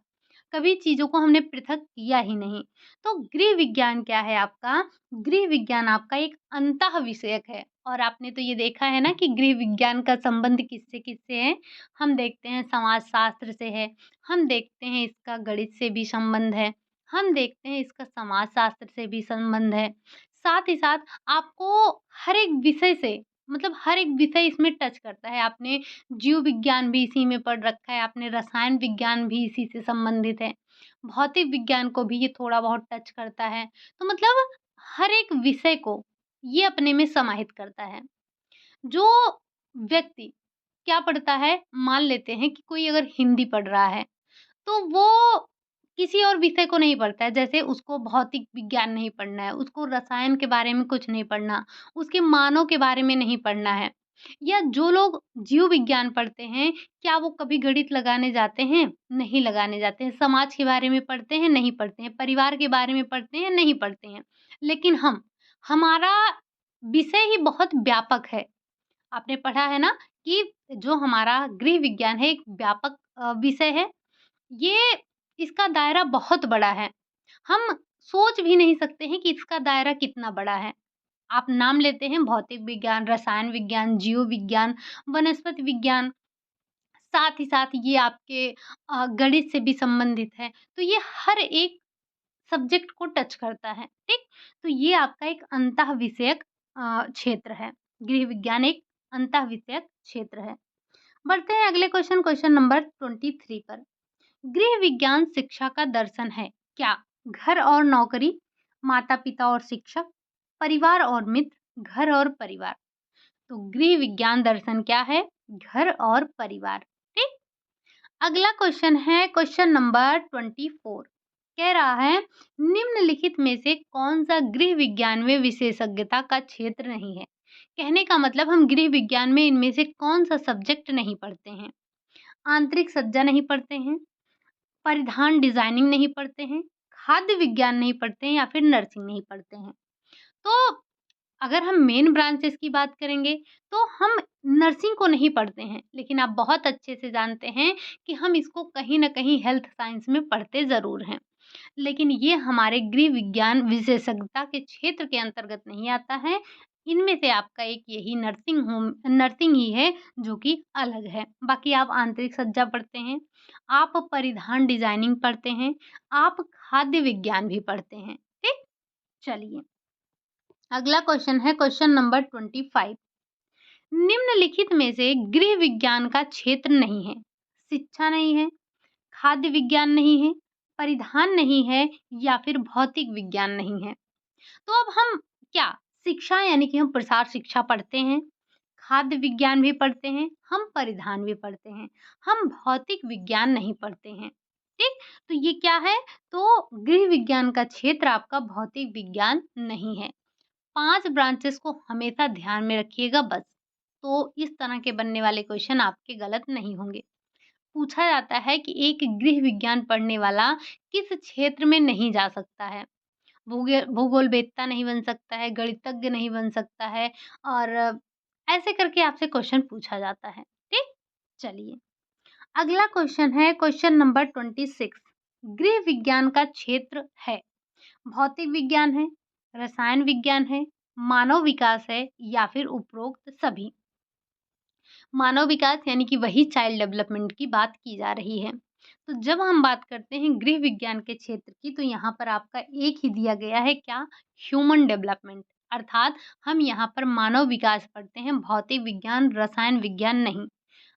कभी चीज़ों को हमने पृथक किया ही नहीं। तो गृह विज्ञान क्या है आपका? गृह विज्ञान आपका एक अंतः विषयक है और आपने तो ये देखा है ना कि गृह विज्ञान का संबंध किससे-किससे है? हम देखते हैं समाजशास्त्र से है, हम देखते हैं इसका गणित से भी संबंध है, हम देखते हैं इसका समाजशास्त्र से भी संबंध है। साथ ही साथ आपको हर एक विषय से मतलब हर एक विषय इसमें टच करता है। आपने जीव विज्ञान भी इसी में पढ़ रखा है, आपने रसायन विज्ञान भी इसी से संबंधित है, भौतिक विज्ञान को भी ये थोड़ा बहुत टच करता है। तो मतलब हर एक विषय को ये अपने में समाहित करता है। जो व्यक्ति क्या पढ़ता है, मान लेते हैं कि कोई अगर हिंदी पढ़ रहा है, तो वो किसी और विषय को नहीं पढ़ता है। जैसे उसको भौतिक विज्ञान नहीं पढ़ना है, उसको रसायन के बारे में कुछ नहीं पढ़ना, उसके मानव के बारे में नहीं पढ़ना है। या जो लोग जीव विज्ञान पढ़ते हैं, क्या वो कभी गणित लगाने जाते हैं? नहीं लगाने जाते हैं। समाज के बारे में पढ़ते हैं? नहीं पढ़ते हैं। परिवार के बारे में पढ़ते हैं? नहीं पढ़ते हैं। लेकिन हमारा विषय ही बहुत व्यापक है। आपने पढ़ा है ना कि जो हमारा गृह विज्ञान है एक व्यापक विषय है। ये इसका दायरा बहुत बड़ा है। हम सोच भी नहीं सकते हैं कि इसका दायरा कितना बड़ा है। आप नाम लेते हैं भौतिक विज्ञान, रसायन विज्ञान, जीव विज्ञान, वनस्पति विज्ञान, साथ ही साथ ये आपके गणित से भी संबंधित है। तो ये हर एक सब्जेक्ट को टच करता है, ठीक? तो ये आपका एक अंतः विषयक क्षेत्र है। गृह विज्ञान एक अंतः विषयक क्षेत्र है। बढ़ते हैं अगले क्वेश्चन नंबर 23 पर। गृह विज्ञान शिक्षा का दर्शन है क्या? घर और नौकरी, माता-पिता और शिक्षक, परिवार और मित्र, घर और परिवार। तो गृह विज्ञान दर्शन क्या है? घर और परिवार, ठीक? अगला क्वेश्चन है क्वेश्चन नंबर 24। कह रहा है निम्नलिखित में से कौन-सा गृह विज्ञान में विशेषज्ञता का क्षेत्र नहीं है? कहने का मतलब हम गृह विज्ञान में इनमें से कौन-सा सब्जेक्ट नहीं पढ़ते हैं? आंतरिक सज्जा नहीं पढ़ते हैं, परिधान डिज़ाइनिंग नहीं पढ़ते हैं, खाद्य विज्ञान नहीं पढ़ते हैं या फिर नर्सिंग नहीं पढ़ते हैं। तो अगर हम मेन ब्रांचेस की बात करेंगे, तो हम नर्सिंग को नहीं पढ़ते हैं, लेकिन आप बहुत अच्छे से जानते हैं कि हम इसको कहीं न कहीं हेल्थ साइंस में पढ़ते ज़रूर हैं। लेकिन ये हमारे गृह विज्ञान विशेषज्ञता के क्षेत्र के अंतर्गत नहीं आता है। इनमें से आपका एक यही नर्सिंग ही है जो कि अलग है। बाकी आप आंतरिक सज्जा पढ़ते हैं, आप परिधान डिज़ाइनिंग पढ़ते हैं, आप खाद्य विज्ञान भी पढ़ते हैं। ठीक? चलिए, अगला क्वेश्चन है क्वेश्चन नंबर 25। निम्नलिखित में से गृह विज्ञान का क्षेत्र नहीं है। शिक्षा नहीं है, खाद्य विज्ञान नहीं है, परिधान नहीं है या फिर भौतिक विज्ञान नहीं है। तो अब हम क्या शिक्षा यानी कि हम प्रसार शिक्षा पढ़ते हैं, खाद्य विज्ञान भी पढ़ते हैं, हम परिधान भी पढ़ते हैं, हम भौतिक विज्ञान नहीं पढ़ते हैं। ठीक? तो ये क्या है? तो गृह विज्ञान का क्षेत्र आपका भौतिक विज्ञान नहीं है। 5 ब्रांचेस को हमेशा ध्यान में रखिएगा बस। तो इस तरह के बनने वाले क्वेश्चन आपके गलत नहीं होंगे। पूछा जाता है कि एक गृह विज्ञान पढ़ने वाला किस क्षेत्र में नहीं जा सकता है? भूगोलवेत्ता नहीं बन सकता है, गणितज्ञ नहीं बन सकता है और ऐसे करके आपसे क्वेश्चन पूछा जाता है। ठीक? चलिए, अगला क्वेश्चन है क्वेश्चन नंबर 26। गृह विज्ञान का क्षेत्र है भौतिक विज्ञान है, रसायन विज्ञान है, मानव विकास है या फिर उपरोक्त सभी। मानव विकास यानी कि वही चाइल्ड डेवलपमेंट की बात की जा रही है। तो जब हम बात करते हैं गृह विज्ञान के क्षेत्र की तो यहाँ पर आपका एक ही दिया गया है क्या? Human development. अर्थात हम यहाँ पर मानव विकास पढ़ते हैं, भौतिक विज्ञान, रसायन विज्ञान नहीं।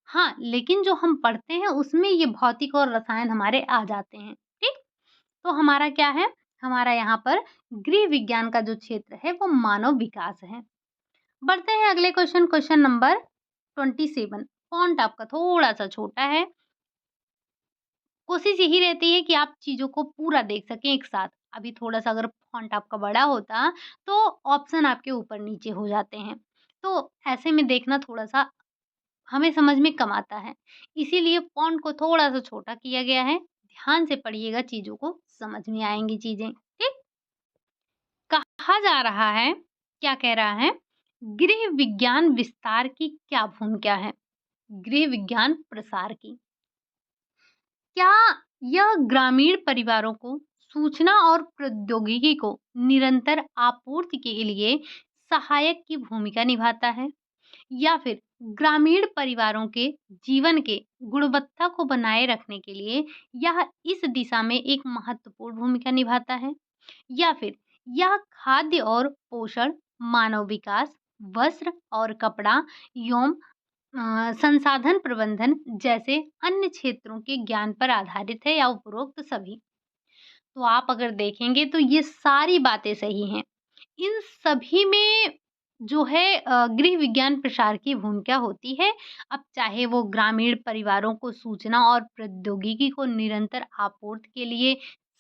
हाँ, लेकिन जो हम पढ़ते हैं उसमें ये भौतिक और रसायन हमारे आ जाते हैं। ठीक? तो हमारा क्या है? हमारा यहाँ पर गृह विज्ञान का जो क्षेत्र है वो मानव विकास है। बढ़ते हैं अगले क्वेश्चन, क्वेश्चन नंबर 27। फ़ॉन्ट आपका थोड़ा-सा छोटा है। कोशिश यही रहती है कि आप चीज़ों को पूरा देख सकें एक साथ। अभी थोड़ा-सा अगर फ़ॉन्ट आपका बड़ा होता, तो ऑप्शन आपके ऊपर-नीचे हो जाते हैं। तो ऐसे में देखना थोड़ा-सा हमें समझ में कम आता है। इसीलिए फ़ॉन्ट को थोड़ा-सा छोटा किया गया है। ध्यान से पढ़िएगा, चीज़ों को समझ में आएँगी चीज़ें। ठीक? कहा जा रहा है, क्या कह रहा है? गृह विज्ञान विस्तार की क्या भूमिका है? गृह विज्ञान प्रसार की। क्या यह ग्रामीण परिवारों को सूचना और प्रौद्योगिकी को निरंतर आपूर्ति के लिए सहायक की भूमिका निभाता है? या फिर ग्रामीण परिवारों के जीवन के गुणवत्ता को बनाए रखने के लिए यह इस दिशा में एक महत्वपूर्ण भूमिका निभाता है? या फिर यह खाद्य और पोषण, मानव विकास, वस्त्र और कपड़ा एवं संसाधन प्रबंधन जैसे अन्य क्षेत्रों के ज्ञान पर आधारित है या उपरोक्त सभी। तो आप अगर देखेंगे तो ये सारी बातें सही हैं। इन सभी में जो है गृह विज्ञान प्रसार की भूमिका होती है। अब चाहे वो ग्रामीण परिवारों को सूचना और प्रौद्योगिकी को निरंतर आपूर्ति के लिए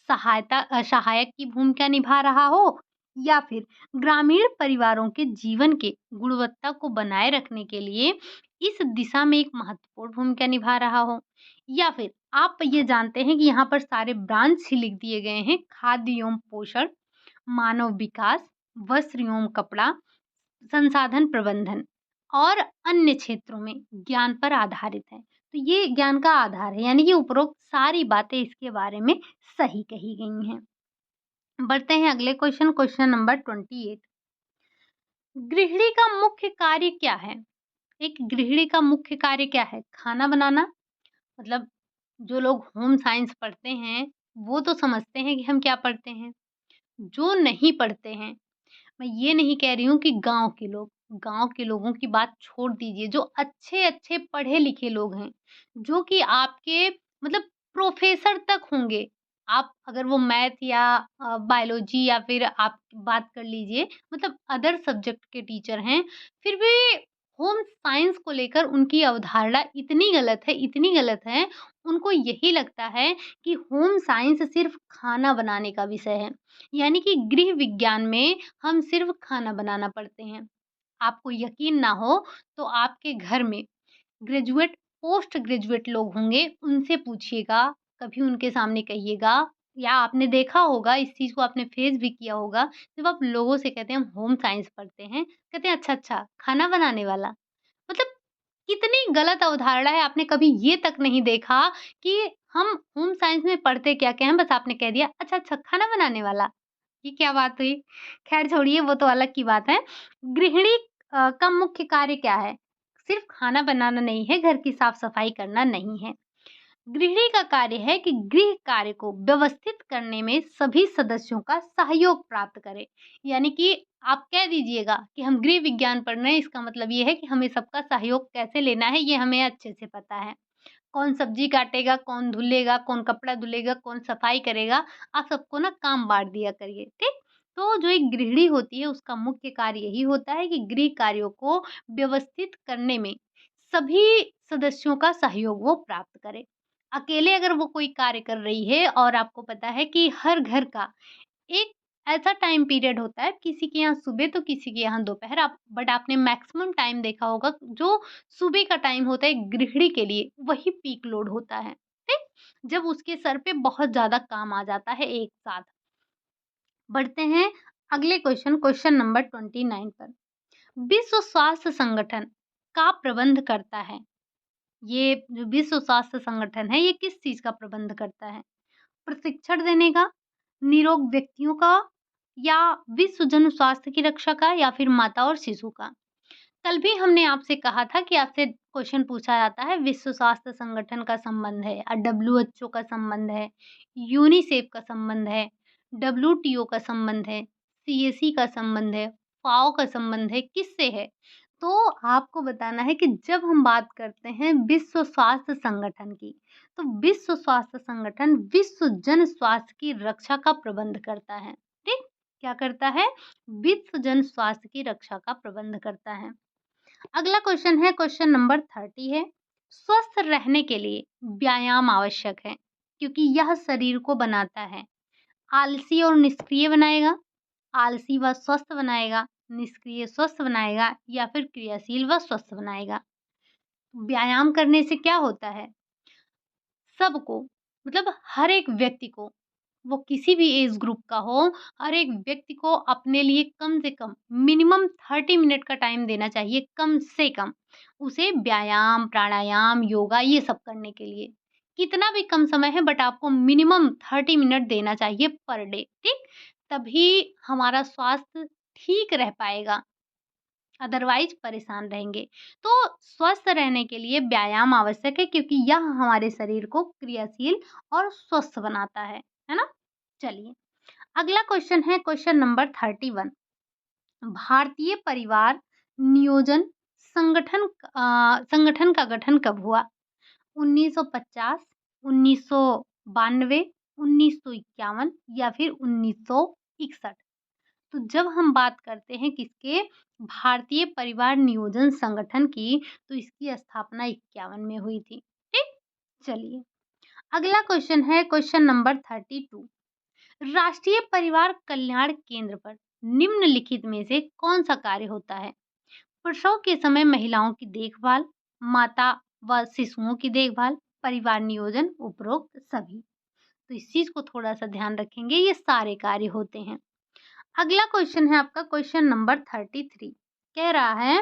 सहायक की भूमिका निभा रहा हो या फिर ग्रामीण परिवारों के जीवन के गुणवत्ता को बनाए रखने के लिए इस दिशा में एक महत्वपूर्ण भूमिका निभा रहा हो या फिर आप ये जानते हैं कि यहाँ पर सारे ब्रांच ही लिख दिए गए हैं, खाद्य एवं पोषण, मानव विकास, वस्त्र एवं कपड़ा, संसाधन प्रबंधन और अन्य क्षेत्रों में ज्ञान पर आधारित है। तो ये ज्ञान का आधार है, यानी कि उपरोक्त सारी बातें इसके बारे में सही कही गई हैं। बढ़ते हैं अगले क्वेश्चन, क्वेश्चन नंबर 28। गृहिणी का मुख्य कार्य क्या है? एक गृहिणी का मुख्य कार्य क्या है? खाना बनाना। मतलब जो लोग होम साइंस पढ़ते हैं, वो तो समझते हैं कि हम क्या पढ़ते हैं। जो नहीं पढ़ते हैं, मैं ये नहीं कह रही हूँ कि गाँव के लोगों की बात छोड़ दीजिए, जो अच्छे-अच्छे पढ़े-लिखे लोग हैं, जो कि आपके मतलब प्रोफ़ेसर तक होंगे। आप अगर वो मैथ या बायोलॉजी या फिर आप बात कर लीजिए मतलब अदर सब्जेक्ट के टीचर हैं, फिर भी होम साइंस को लेकर उनकी अवधारणा इतनी गलत है, उनको यही लगता है कि होम साइंस सिर्फ़ खाना बनाने का विषय है। यानी कि गृह विज्ञान में हम सिर्फ खाना बनाना पड़ते हैं। आपको यकीन ना हो तो आपके घर में ग्रेजुएट, पोस्ट ग्रेजुएट लोग होंगे, उनसे पूछिएगा, कभी उनके सामने कहिएगा या आपने देखा होगा इस चीज़ को आपने फेस भी किया होगा, जब आप लोगों से कहते हैं हम होम साइंस पढ़ते हैं, कहते हैं अच्छा, अच्छा खाना बनाने वाला। मतलब कितनी गलत अवधारणा है, आपने कभी ये तक नहीं देखा कि हम होम साइंस में पढ़ते क्या-क्या हैं, बस आपने कह दिया अच्छा, अच्छा खाना बनाने वाला। ये क्या बात हुई? ख़ैर छोड़िए वो तो अलग की बात है। गृहिणी का मुख्य कार्य क्या है? सिर्फ़ खाना बनाना नहीं है, घर की साफ-सफाई करना नहीं है। गृहिणी का कार्य है कि गृह कार्य को व्यवस्थित करने में सभी सदस्यों का सहयोग प्राप्त करे। यानी कि आप कह दीजिएगा कि हम गृह विज्ञान पढ़ रहे हैं, इसका मतलब ये है कि हमें सबका सहयोग कैसे लेना है, ये हमें अच्छे से पता है। कौन सब्जी काटेगा, कौन धुलेगा, कौन कपड़ा धुलेगा, कौन सफाई करेगा, आप सबको ना काम बाँट दिया करिए, ठीक? तो जो एक गृहिणी होती है उसका मुख्य कार्य यही होता है कि गृह कार्यों को व्यवस्थित करने में सभी सदस्यों का सहयोग वो प्राप्त करे। अकेले अगर वो कोई कार्य कर रही है और आपको पता है कि हर घर का एक ऐसा टाइम पीरियड होता है, किसी के यहाँ सुबह तो किसी के यहाँ दोपहर, आप बट आपने मैक्सिमम टाइम देखा होगा जो सुबह का टाइम होता है गृहिणी के लिए, वही पीक लोड होता है, ठीक? जब उसके सर पे बहुत ज़्यादा काम आ जाता है एक साथ। बढ़ते हैं अगले क्वेश्चन नंबर 29 पर। विश्व स्वास्थ्य संगठन का प्रबंध करता है। ये जो विश्व स्वास्थ्य संगठन है, ये किस चीज़ का प्रबंध करता है? प्रशिक्षण देने का, निरोग व्यक्तियों का, या विश्व जन स्वास्थ्य की रक्षा का, या फिर माता और शिशु का? कल भी हमने आपसे कहा था कि आपसे क्वेश्चन पूछा जाता है, विश्व स्वास्थ्य संगठन का संबंध है, डब्ल्यूएचओ का संबंध है, यूनिसेफ का संबंध है, डब्ल्यूटीओ का संबंध है, सीएसी का संबंध है, फाओ का संबंध है, किससे है? तो आपको बताना है कि जब हम बात करते हैं विश्व स्वास्थ्य संगठन की, तो विश्व स्वास्थ्य संगठन विश्व जन स्वास्थ्य की रक्षा का प्रबंध करता है, ठीक? क्या करता है? विश्व जन स्वास्थ्य की रक्षा का प्रबंध करता है। अगला क्वेश्चन है, क्वेश्चन नंबर 30 है। स्वस्थ रहने के लिए व्यायाम आवश्यक है, क्योंकि यह शरीर को बनाता है। आलसी और निष्क्रिय बनाएगा, आलसी व स्वस्थ बनाएगा, निष्क्रिय स्वस्थ बनाएगा, या फिर क्रियाशील व स्वस्थ बनाएगा। व्यायाम करने से क्या होता है? सबको, मतलब हर एक व्यक्ति को, वो किसी भी एज ग्रुप का हो, हर एक व्यक्ति को अपने लिए कम से कम मिनिमम 30 मिनट का टाइम देना चाहिए, कम से कम। उसे व्यायाम, प्राणायाम, योगा ये सब करने के लिए। कितना भी कम समय है, बट आपको मिनिमम 30 मिनट देना चाहिए पर डे, ठीक? तभी हमारा स्वास्थ्य ठीक रह पाएगा, अदरवाइज़ परेशान रहेंगे। तो स्वस्थ रहने के लिए व्यायाम आवश्यक है, क्योंकि यह हमारे शरीर को क्रियाशील और स्वस्थ बनाता है ना? चलिए, अगला क्वेश्चन है, क्वेश्चन नंबर 31। भारतीय परिवार नियोजन संगठन का गठन कब हुआ? 1950, 1992, 1951, या फिर 1961? तो जब हम बात करते हैं किसके, भारतीय परिवार नियोजन संगठन की, तो इसकी स्थापना 51 में हुई थी, ठीक? चलिए, अगला क्वेश्चन है, क्वेश्चन नंबर 32। राष्ट्रीय परिवार कल्याण केंद्र पर निम्नलिखित में से कौन सा कार्य होता है? प्रसव के समय महिलाओं की देखभाल, माता व शिशुओं की देखभाल, परिवार नियोजन, उपरोक्त सभी। तो इस चीज को थोड़ा सा ध्यान रखेंगे, ये सारे कार्य होते हैं। अगला क्वेश्चन है आपका, क्वेश्चन नंबर 33। कह रहा है,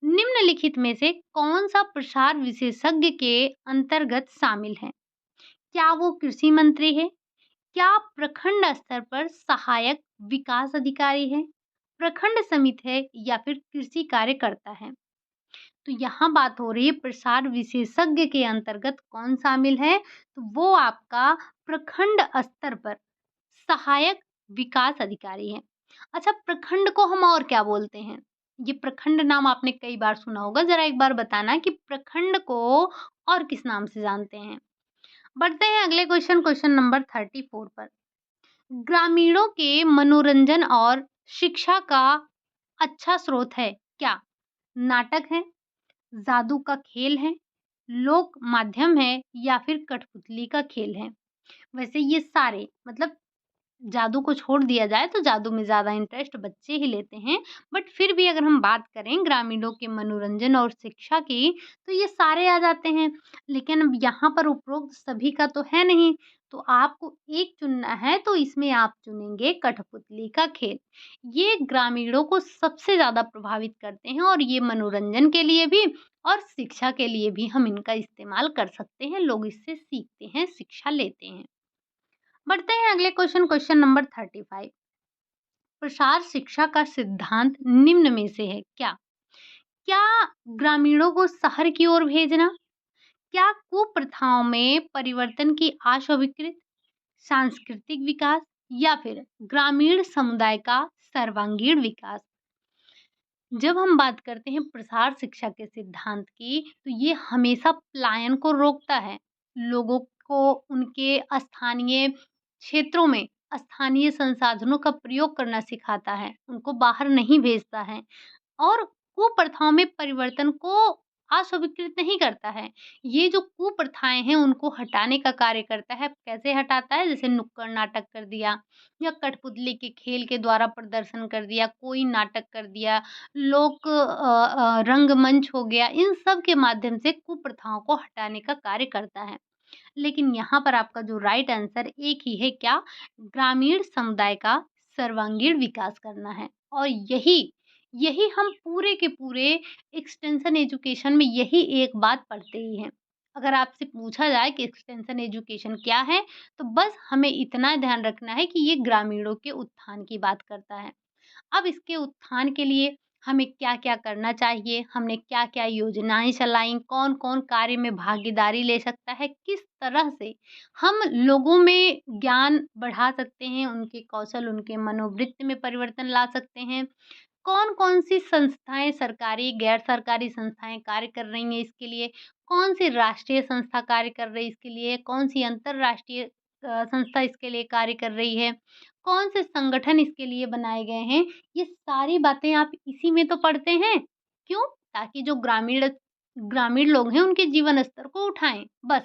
निम्नलिखित में से कौन सा प्रसार विशेषज्ञ के अंतर्गत शामिल है? क्या वो कृषि मंत्री है? क्या प्रखंड स्तर पर सहायक विकास अधिकारी है? प्रखंड समिति है, या फिर कृषि कार्यकर्ता है? तो यहाँ बात हो रही है प्रसार विशेषज्ञ के अंतर्गत कौन शामिल है, तो वो आपका प्रखंड स्तर पर सहायक विकास अधिकारी है। अच्छा, प्रखंड को हम और क्या बोलते हैं? ये प्रखंड नाम आपने कई बार सुना होगा, जरा एक बार बताना कि प्रखंड को और किस नाम से जानते हैं। बढ़ते हैं अगले क्वेश्चन, क्वेश्चन नंबर 34 पर। ग्रामीणों के मनोरंजन और शिक्षा का अच्छा स्रोत है क्या? नाटक है, जादू का खेल है, लोक माध्यम है, या फिर कठपुतली का खेल है? वैसे ये सारे, मतलब जादू को छोड़ दिया जाए तो जादू में ज़्यादा इंटरेस्ट बच्चे ही लेते हैं, बट फिर भी अगर हम बात करें ग्रामीणों के मनोरंजन और शिक्षा की, तो ये सारे आ जाते हैं। लेकिन अब यहाँ पर उपरोक्त सभी का तो है नहीं, तो आपको एक चुनना है, तो इसमें आप चुनेंगे कठपुतली का खेल। ये ग्रामीणों को सबसे ज़्यादा प्रभावित करते हैं, और ये मनोरंजन के लिए भी और शिक्षा के लिए भी हम इनका इस्तेमाल कर सकते हैं। लोग इससे सीखते हैं, शिक्षा लेते हैं। बढ़ते हैं अगले क्वेश्चन, क्वेश्चन नंबर 35। प्रसार शिक्षा का सिद्धांत निम्न में से है क्या? क्या ग्रामीणों को शहर की ओर भेजना? क्या कुप्रथाओं में परिवर्तन की आशा विकृत, सांस्कृतिक विकास, या फिर ग्रामीण समुदाय का सर्वांगीण विकास? जब हम बात करते हैं प्रसार शिक्षा के सिद्धांत की, तो ये हमेशा पलायन को रोकता है। लोगों को उनके स्थानीय क्षेत्रों में स्थानीय संसाधनों का प्रयोग करना सिखाता है, उनको बाहर नहीं भेजता है, और कुप्रथाओं में परिवर्तन को अस्वीकृत नहीं करता है। ये जो कुप्रथाएँ हैं उनको हटाने का कार्य करता है। कैसे हटाता है? जैसे नुक्कड़ नाटक कर दिया या कठपुतली के खेल के द्वारा प्रदर्शन कर दिया, कोई नाटक कर दिया, रंगमंच हो गया, इन सब के माध्यम से कुप्रथाओं को हटाने का कार्य करता है। लेकिन यहाँ पर आपका जो राइट आंसर एक ही है क्या? ग्रामीण समुदाय का सर्वांगीण विकास करना है। और यही यही हम पूरे के पूरे एक्सटेंशन एजुकेशन में यही एक बात पढ़ते ही हैं। अगर आपसे पूछा जाए कि एक्सटेंशन एजुकेशन क्या है? तो बस हमें इतना ध्यान रखना है कि ये ग्रामीणों के उत्थान की बात करता है। अब इसके उत्थान के लिए हमें क्या-क्या करना चाहिए, हमने क्या-क्या योजनाएँ चलाईं, कौन-कौन कार्य में भागीदारी ले सकता है, किस तरह से हम लोगों में ज्ञान बढ़ा सकते हैं, उनके कौशल, उनके मनोवृत्ति में परिवर्तन ला सकते हैं, कौन-कौन सी संस्थाएँ सरकारी, गैर सरकारी संस्थाएँ कार्य कर रही हैं इसके लिए, कौन सी राष्ट्रीय संस्था कार्य कर रही है इसके लिए, कौन सी अंतर्राष्ट्रीय संस्था इसके लिए कार्य कर रही है, कौन से संगठन इसके लिए बनाए गए हैं, ये सारी बातें आप इसी में तो पढ़ते हैं। क्यों? ताकि जो ग्रामीण ग्रामीण लोग हैं उनके जीवन स्तर को उठाएँ, बस।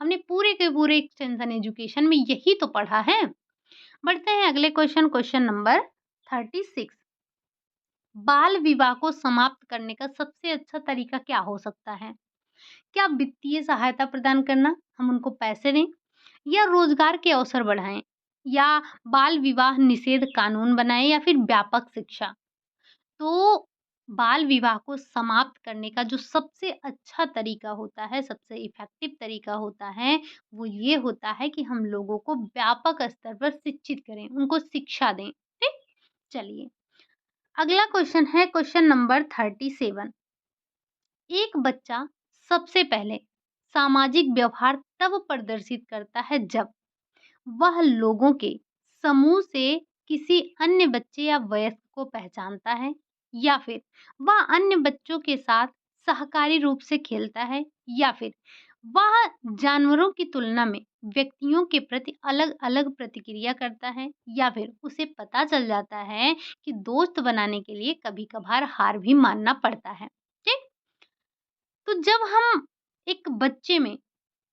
हमने पूरे के पूरे एक्सटेंशन एजुकेशन में यही तो पढ़ा है। बढ़ते हैं अगले क्वेश्चन, क्वेश्चन नंबर 36। बाल विवाह को समाप्त करने का सबसे अच्छा तरीका क्या हो सकता है? क्या वित्तीय सहायता प्रदान करना, हम उनको पैसे दें, या रोजगार के अवसर बढ़ाएँ, या बाल विवाह निषेध कानून बनाएँ, या फिर व्यापक शिक्षा? तो बाल विवाह को समाप्त करने का जो सबसे अच्छा तरीका होता है, सबसे इफ़ेक्टिव तरीका होता है, वो ये होता है कि हम लोगों को व्यापक स्तर पर शिक्षित करें, उनको शिक्षा दें। ठीक? चलिए, अगला क्वेश्चन है क्वेश्चन नंबर 37। एक बच्चा सबसे पहले सामाजिक व्यवहार तब प्रदर्शित करता है जब वह लोगों के समूह से किसी अन्य बच्चे या वयस्क को पहचानता है, या फिर वह अन्य बच्चों के साथ सहकारी रूप से खेलता है, या फिर वह जानवरों की तुलना में व्यक्तियों के प्रति अलग-अलग प्रतिक्रिया करता है, या फिर उसे पता चल जाता है कि दोस्त बनाने के लिए कभी-कभार हार भी मानना पड़ता है। ठीक? तो जब हम एक बच्चे में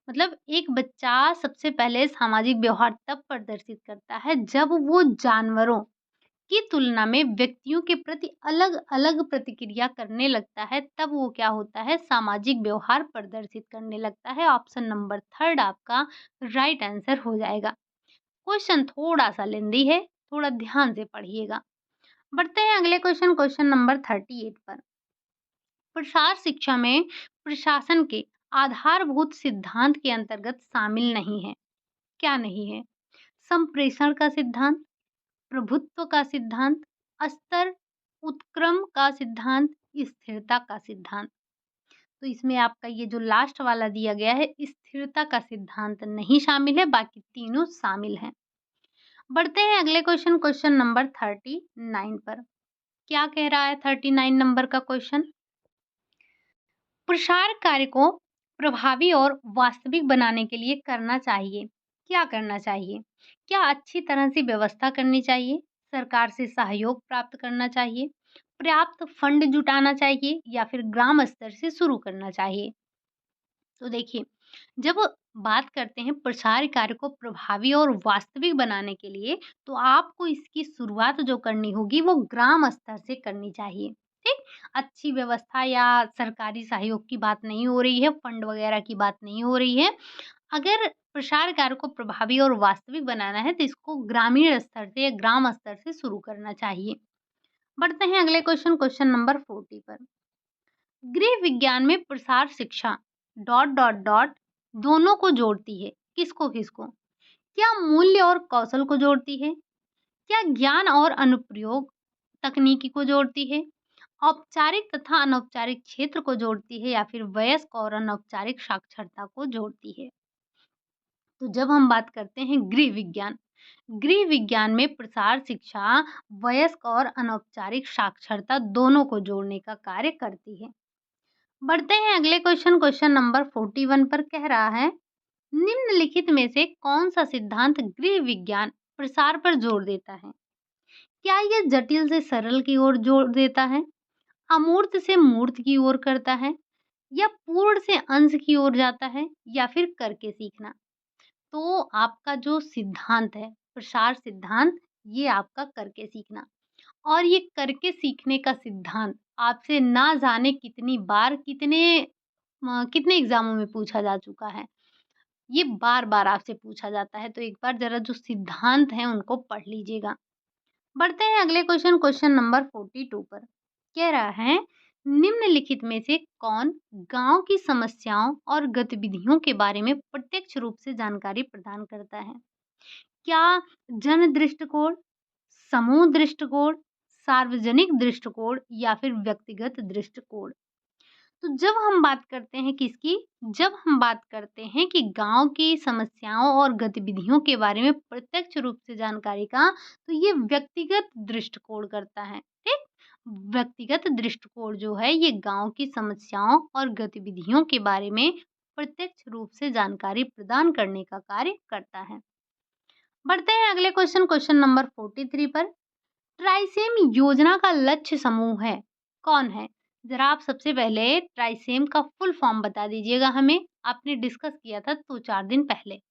मतलब एक बच्चा सबसे पहले सामाजिक व्यवहार तब प्रदर्शित करता है जब वो जानवरों की तुलना में व्यक्तियों के प्रति अलग-अलग प्रतिक्रिया करने लगता है, तब वो क्या होता है, सामाजिक व्यवहार प्रदर्शित करने लगता है। ऑप्शन नंबर 3 आपका राइट आंसर हो जाएगा। क्वेश्चन थोड़ा-सा लेंदी है, थोड़ा ध्यान से पढ़िएगा। बढ़ते हैं अगले क्वेश्चन, क्वेश्चन नंबर 38 पर। प्रसार शिक्षा में प्रशासन के आधारभूत सिद्धांत के अंतर्गत शामिल नहीं है। क्या नहीं है? संप्रेषण का सिद्धांत, प्रभुत्व का सिद्धांत, स्तर उत्क्रम का सिद्धांत, स्थिरता का सिद्धांत। तो इसमें आपका ये जो लास्ट वाला दिया गया है, स्थिरता का सिद्धांत नहीं शामिल है, बाकी तीनों शामिल हैं। बढ़ते हैं अगले क्वेश्चन, क्वेश्चन नंबर 39 पर। क्या कह रहा है 39 नंबर का क्वेश्चन? प्रसार कार्य को प्रभावी और वास्तविक बनाने के लिए करना चाहिए। क्या करना चाहिए? क्या अच्छी तरह से व्यवस्था करनी चाहिए? सरकार से सहयोग प्राप्त करना चाहिए? पर्याप्त फंड जुटाना चाहिए, या फिर ग्राम स्तर से शुरू करना चाहिए? तो देखिए, जब बात करते हैं प्रसार कार्य को प्रभावी और वास्तविक बनाने के लिए, तो आपको इसकी शुरुआत जो करनी होगी वो ग्राम स्तर से करनी चाहिए। ठीक? अच्छी व्यवस्था या सरकारी सहयोग की बात नहीं हो रही है, फंड वगैरह की बात नहीं हो रही है। अगर प्रसार कार्य को प्रभावी और वास्तविक बनाना है, तो इसको ग्रामीण स्तर से या ग्राम स्तर से शुरू करना चाहिए। बढ़ते हैं अगले क्वेश्चन, क्वेश्चन नंबर 40 पर। गृह विज्ञान में प्रसार शिक्षा दोनों को जोड़ती है। किसको-किसको? क्या मूल्य और कौशल को जोड़ती है? क्या ज्ञान और अनुप्रयोग तकनीकी को जोड़ती है? औपचारिक तथा अनौपचारिक क्षेत्र को जोड़ती है, या फिर वयस्क और अनौपचारिक साक्षरता को जोड़ती है? तो जब हम बात करते हैं गृह विज्ञान में प्रसार शिक्षा वयस्क और अनौपचारिक साक्षरता दोनों को जोड़ने का कार्य करती है। बढ़ते हैं अगले क्वेश्चन, क्वेश्चन नंबर 41 पर कह रहा है, निम्नलिखित में से कौन सा सिद्धांत गृह विज्ञान प्रसार पर जोर देता है? क्या यह जटिल से सरल की ओर जोर देता है, अमूर्त से मूर्त की ओर करता है, या पूर्ण से अंश की ओर जाता है या फिर करके सीखना। तो आपका जो सिद्धांत है, प्रसार सिद्धांत, ये आपका करके सीखना। और ये करके सीखने का सिद्धांत आपसे ना जाने कितनी बार कितने एग्ज़ामों में पूछा जा चुका है। ये बार-बार आपसे पूछा जाता है, तो एक बार ज़रा जो सिद्धांत हैं उनको पढ़ लीजिएगा। बढ़ते हैं अगले क्वेश्चन नंबर 42 पर। कह रहा है, निम्नलिखित में से कौन गाँव की समस्याओं और गतिविधियों के बारे में प्रत्यक्ष रूप से जानकारी प्रदान करता है? क्या जन दृष्टिकोण, समूह दृष्टिकोण, सार्वजनिक दृष्टिकोण या फिर व्यक्तिगत दृष्टिकोण? तो जब हम बात करते हैं कि गाँव की समस्याओं और गतिविधियों के बारे में प्रत्यक्ष रूप से जानकारी का, तो ये व्यक्तिगत दृष्टिकोण करता है, ठीक? व्यक्तिगत दृष्टिकोण जो है ये गाँव की समस्याओं और गतिविधियों के बारे में प्रत्यक्ष रूप से जानकारी प्रदान करने का कार्य करता है। बढ़ते हैं अगले क्वेश्चन नंबर 43 पर। ट्राइसेम योजना का लक्ष्य समूह है, कौन है? ज़रा आप सबसे पहले ट्राइसेम का फुल फॉर्म बता दीजिएगा हमें, आपने डिस्कस किया था 2-4 दिन पहले।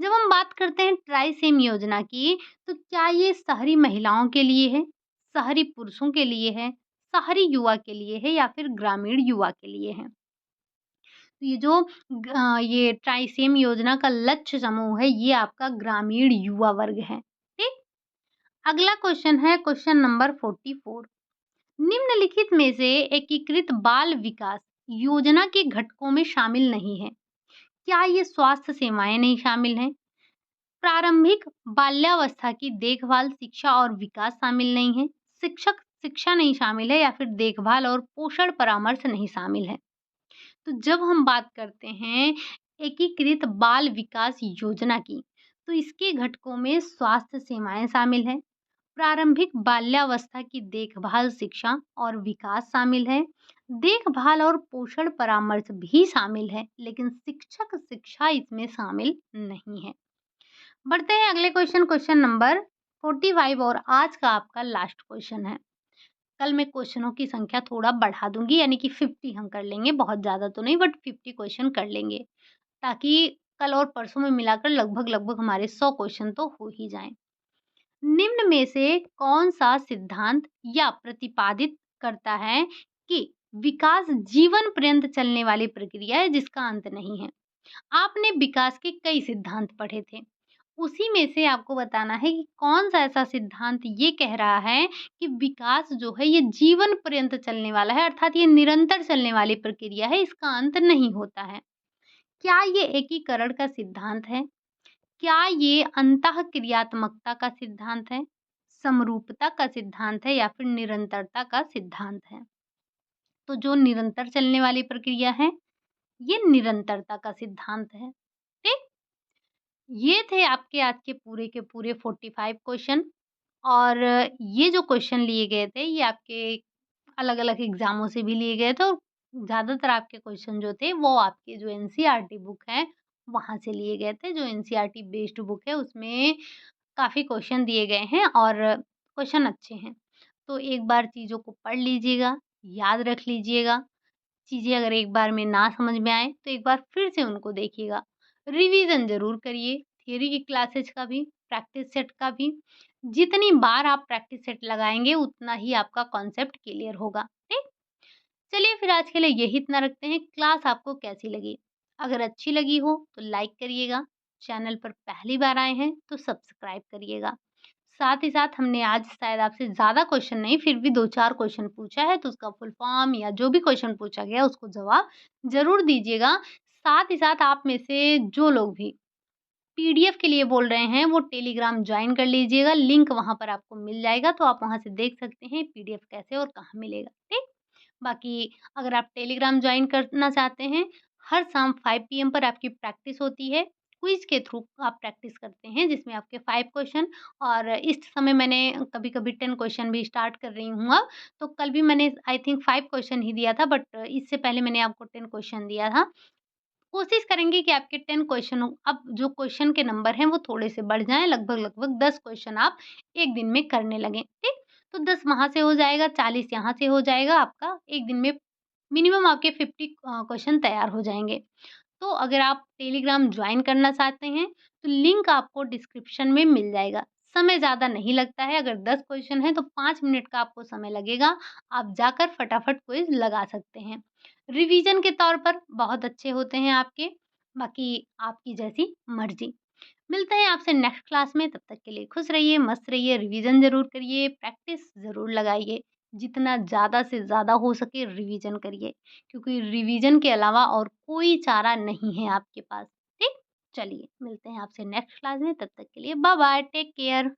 जब हम बात करते हैं ट्राइसेम योजना की, तो क्या ये शहरी महिलाओं के लिए है, शहरी पुरुषों के लिए है, शहरी युवा के लिए है या फिर ग्रामीण युवा के लिए है? तो ये ट्राइसेम योजना का लक्ष्य समूह है, ये आपका ग्रामीण युवा वर्ग है, ठीक? अगला क्वेश्चन है क्वेश्चन नंबर 44। निम्नलिखित में से एकीकृत बाल विकास योजना के घटकों में शामिल नहीं है। क्या ये स्वास्थ्य सेवाएं नहीं शामिल हैं? प्रारंभिक बाल्यावस्था की देखभाल, शिक्षा और विकास शामिल नहीं है। शिक्षक शिक्षा नहीं शामिल है या फिर देखभाल और पोषण परामर्श नहीं शामिल है। तो जब हम बात करते हैं एकीकृत बाल विकास योजना की, तो इसके घटकों में स्वास्थ्य सेवाएं शामिल हैं, प्रारंभिक बाल्यावस्था की देखभाल, शिक्षा और विकास शामिल है। देखभाल और पोषण परामर्श भी शामिल है, लेकिन शिक्षक शिक्षा इसमें शामिल नहीं है। बढ़ते हैं अगले क्वेश्चन नंबर 45 और आज का आपका लास्ट क्वेश्चन है। कल मैं क्वेश्चनों की संख्या थोड़ा बढ़ा दूँगी, यानी कि 50 हम कर लेंगे, बहुत ज़्यादा तो नहीं बट 50 क्वेश्चन कर लेंगे, ताकि कल और परसों में मिलाकर लगभग-लगभग हमारे 100 क्वेश्चन तो हो ही जाएँ। निम्न में से कौन-सा सिद्धांत या प्रतिपादित करता है कि विकास जीवन पर्यंत चलने वाली प्रक्रिया है जिसका अंत नहीं है? आपने विकास के कई सिद्धांत पढ़े थे। उसी में से आपको बताना है कि कौन-सा ऐसा सिद्धांत ये कह रहा है कि विकास जो है ये जीवन पर्यंत चलने वाला है, अर्थात ये निरंतर चलने वाली प्रक्रिया है, इसका अंत नहीं होता है। क्या ये एकीकरण का सिद्धांत है? क्या ये अंतःक्रियात्मकता का सिद्धांत है, समरूपता का सिद्धांत है या फिर निरंतरता का सिद्धांत है? तो जो निरंतर चलने वाली प्रक्रिया है, ये निरंतरता का सिद्धांत है। ठीक? ये थे आपके आज के पूरे 45 क्वेश्चन और ये जो क्वेश्चन लिए गए थे, ये आपके अलग-अलग एग्ज़ामों से भी लिए गए थे और ज़्यादातर आपके क्वेश्चन जो थे, वो आपके जो एनसीईआरटी बुक है, वहाँ से लिए गए थे। जो एनसीईआरटी बेस्ड बुक है, उसमें काफ़ी क्वेश्चन दिए गए हैं और क्वेश्चन अच्छे हैं। तो एक बार चीज़ों को पढ़ लीजिएगा, याद रख लीजिएगा। चीज़ें अगर एक बार में ना समझ में आए, तो एक बार फिर से उनको देखिएगा। रिवीज़न ज़रूर करिए, थियरी की क्लासेस का भी, प्रैक्टिस सेट का भी। जितनी बार आप प्रैक्टिस सेट लगाएँगे, उतना ही आपका कॉन्सेप्ट क्लियर होगा। ठीक? चलिए फिर आज के लिए यही इतना रखते हैं। क्लास आपको कैसी लगी? अगर अच्छी लगी हो तो लाइक करिएगा, चैनल पर पहली बार आए हैं तो सब्सक्राइब करिएगा। साथ ही साथ हमने आज शायद आपसे ज़्यादा क्वेश्चन नहीं फिर भी 2-4 क्वेश्चन पूछा है तो उसका फुल फॉर्म या जो भी क्वेश्चन पूछा गया उसको जवाब ज़रूर दीजिएगा। साथ ही साथ आप में से जो लोग भी पीडीएफ के लिए बोल रहे हैं वो टेलीग्राम जॉइन कर लीजिएगा, लिंक वहाँ पर आपको मिल जाएगा तो आप वहाँ से देख सकते हैं पीडीएफ कैसे और कहाँ मिलेगा, ठीक? बाकी अगर आप टेलीग्राम जॉइन करना चाहते हैं, हर शाम 5 पीएम पर आपकी प्रैक्टिस होती है। क्विज़ के थ्रू आप प्रैक्टिस करते हैं जिसमें आपके 5 क्वेश्चन और इस समय मैंने कभी-कभी 10 क्वेश्चन भी स्टार्ट कर रही हूँ अब। तो कल भी मैंने आई थिंक 5 क्वेश्चन ही दिया था बट इससे पहले मैंने आपको 10 क्वेश्चन दिया था। कोशिश करेंगे कि आपके 10 क्वेश्चनों अब जो क्वेश्चन के नंबर हैं वो थोड़े से बढ़ जाएँ, लगभग-लगभग 10 क्वेश्चन आप 1 दिन में करने लगें, ठीक? तो 10 वहाँ से हो जाएगा, 40 यहाँ से हो जाएगा आपका 1 दिन में मिनिमम आपके 50 क्वेश्चन तैयार हो जाएँगे। तो अगर आप टेलीग्राम जॉइन करना चाहते हैं, तो लिंक आपको डिस्क्रिप्शन में मिल जाएगा। समय ज़्यादा नहीं लगता है, अगर 10 क्वेश्चन हैं, तो 5 मिनट का आपको समय लगेगा। आप जाकर फटाफट क्विज़ लगा सकते हैं। रिवीजन के तौर पर बहुत अच्छे होते हैं आपके, बाकी आपकी जैसी मर्ज़ी। मिलते हैं आपसे नेक्स्ट क्लास में, तब तक के लिए खुश रहिए, मस्त रहिए, रिवीजन ज़रूर करिए, प्रैक्टिस ज़रूर लगाइए। जितना ज़्यादा से ज़्यादा हो सके रिवीजन करिए, क्योंकि रिवीजन के अलावा और कोई चारा नहीं है आपके पास। ठीक? चलिए, मिलते हैं आपसे नेक्स्ट क्लास में, तब तक के लिए बाय बाय, टेक केयर।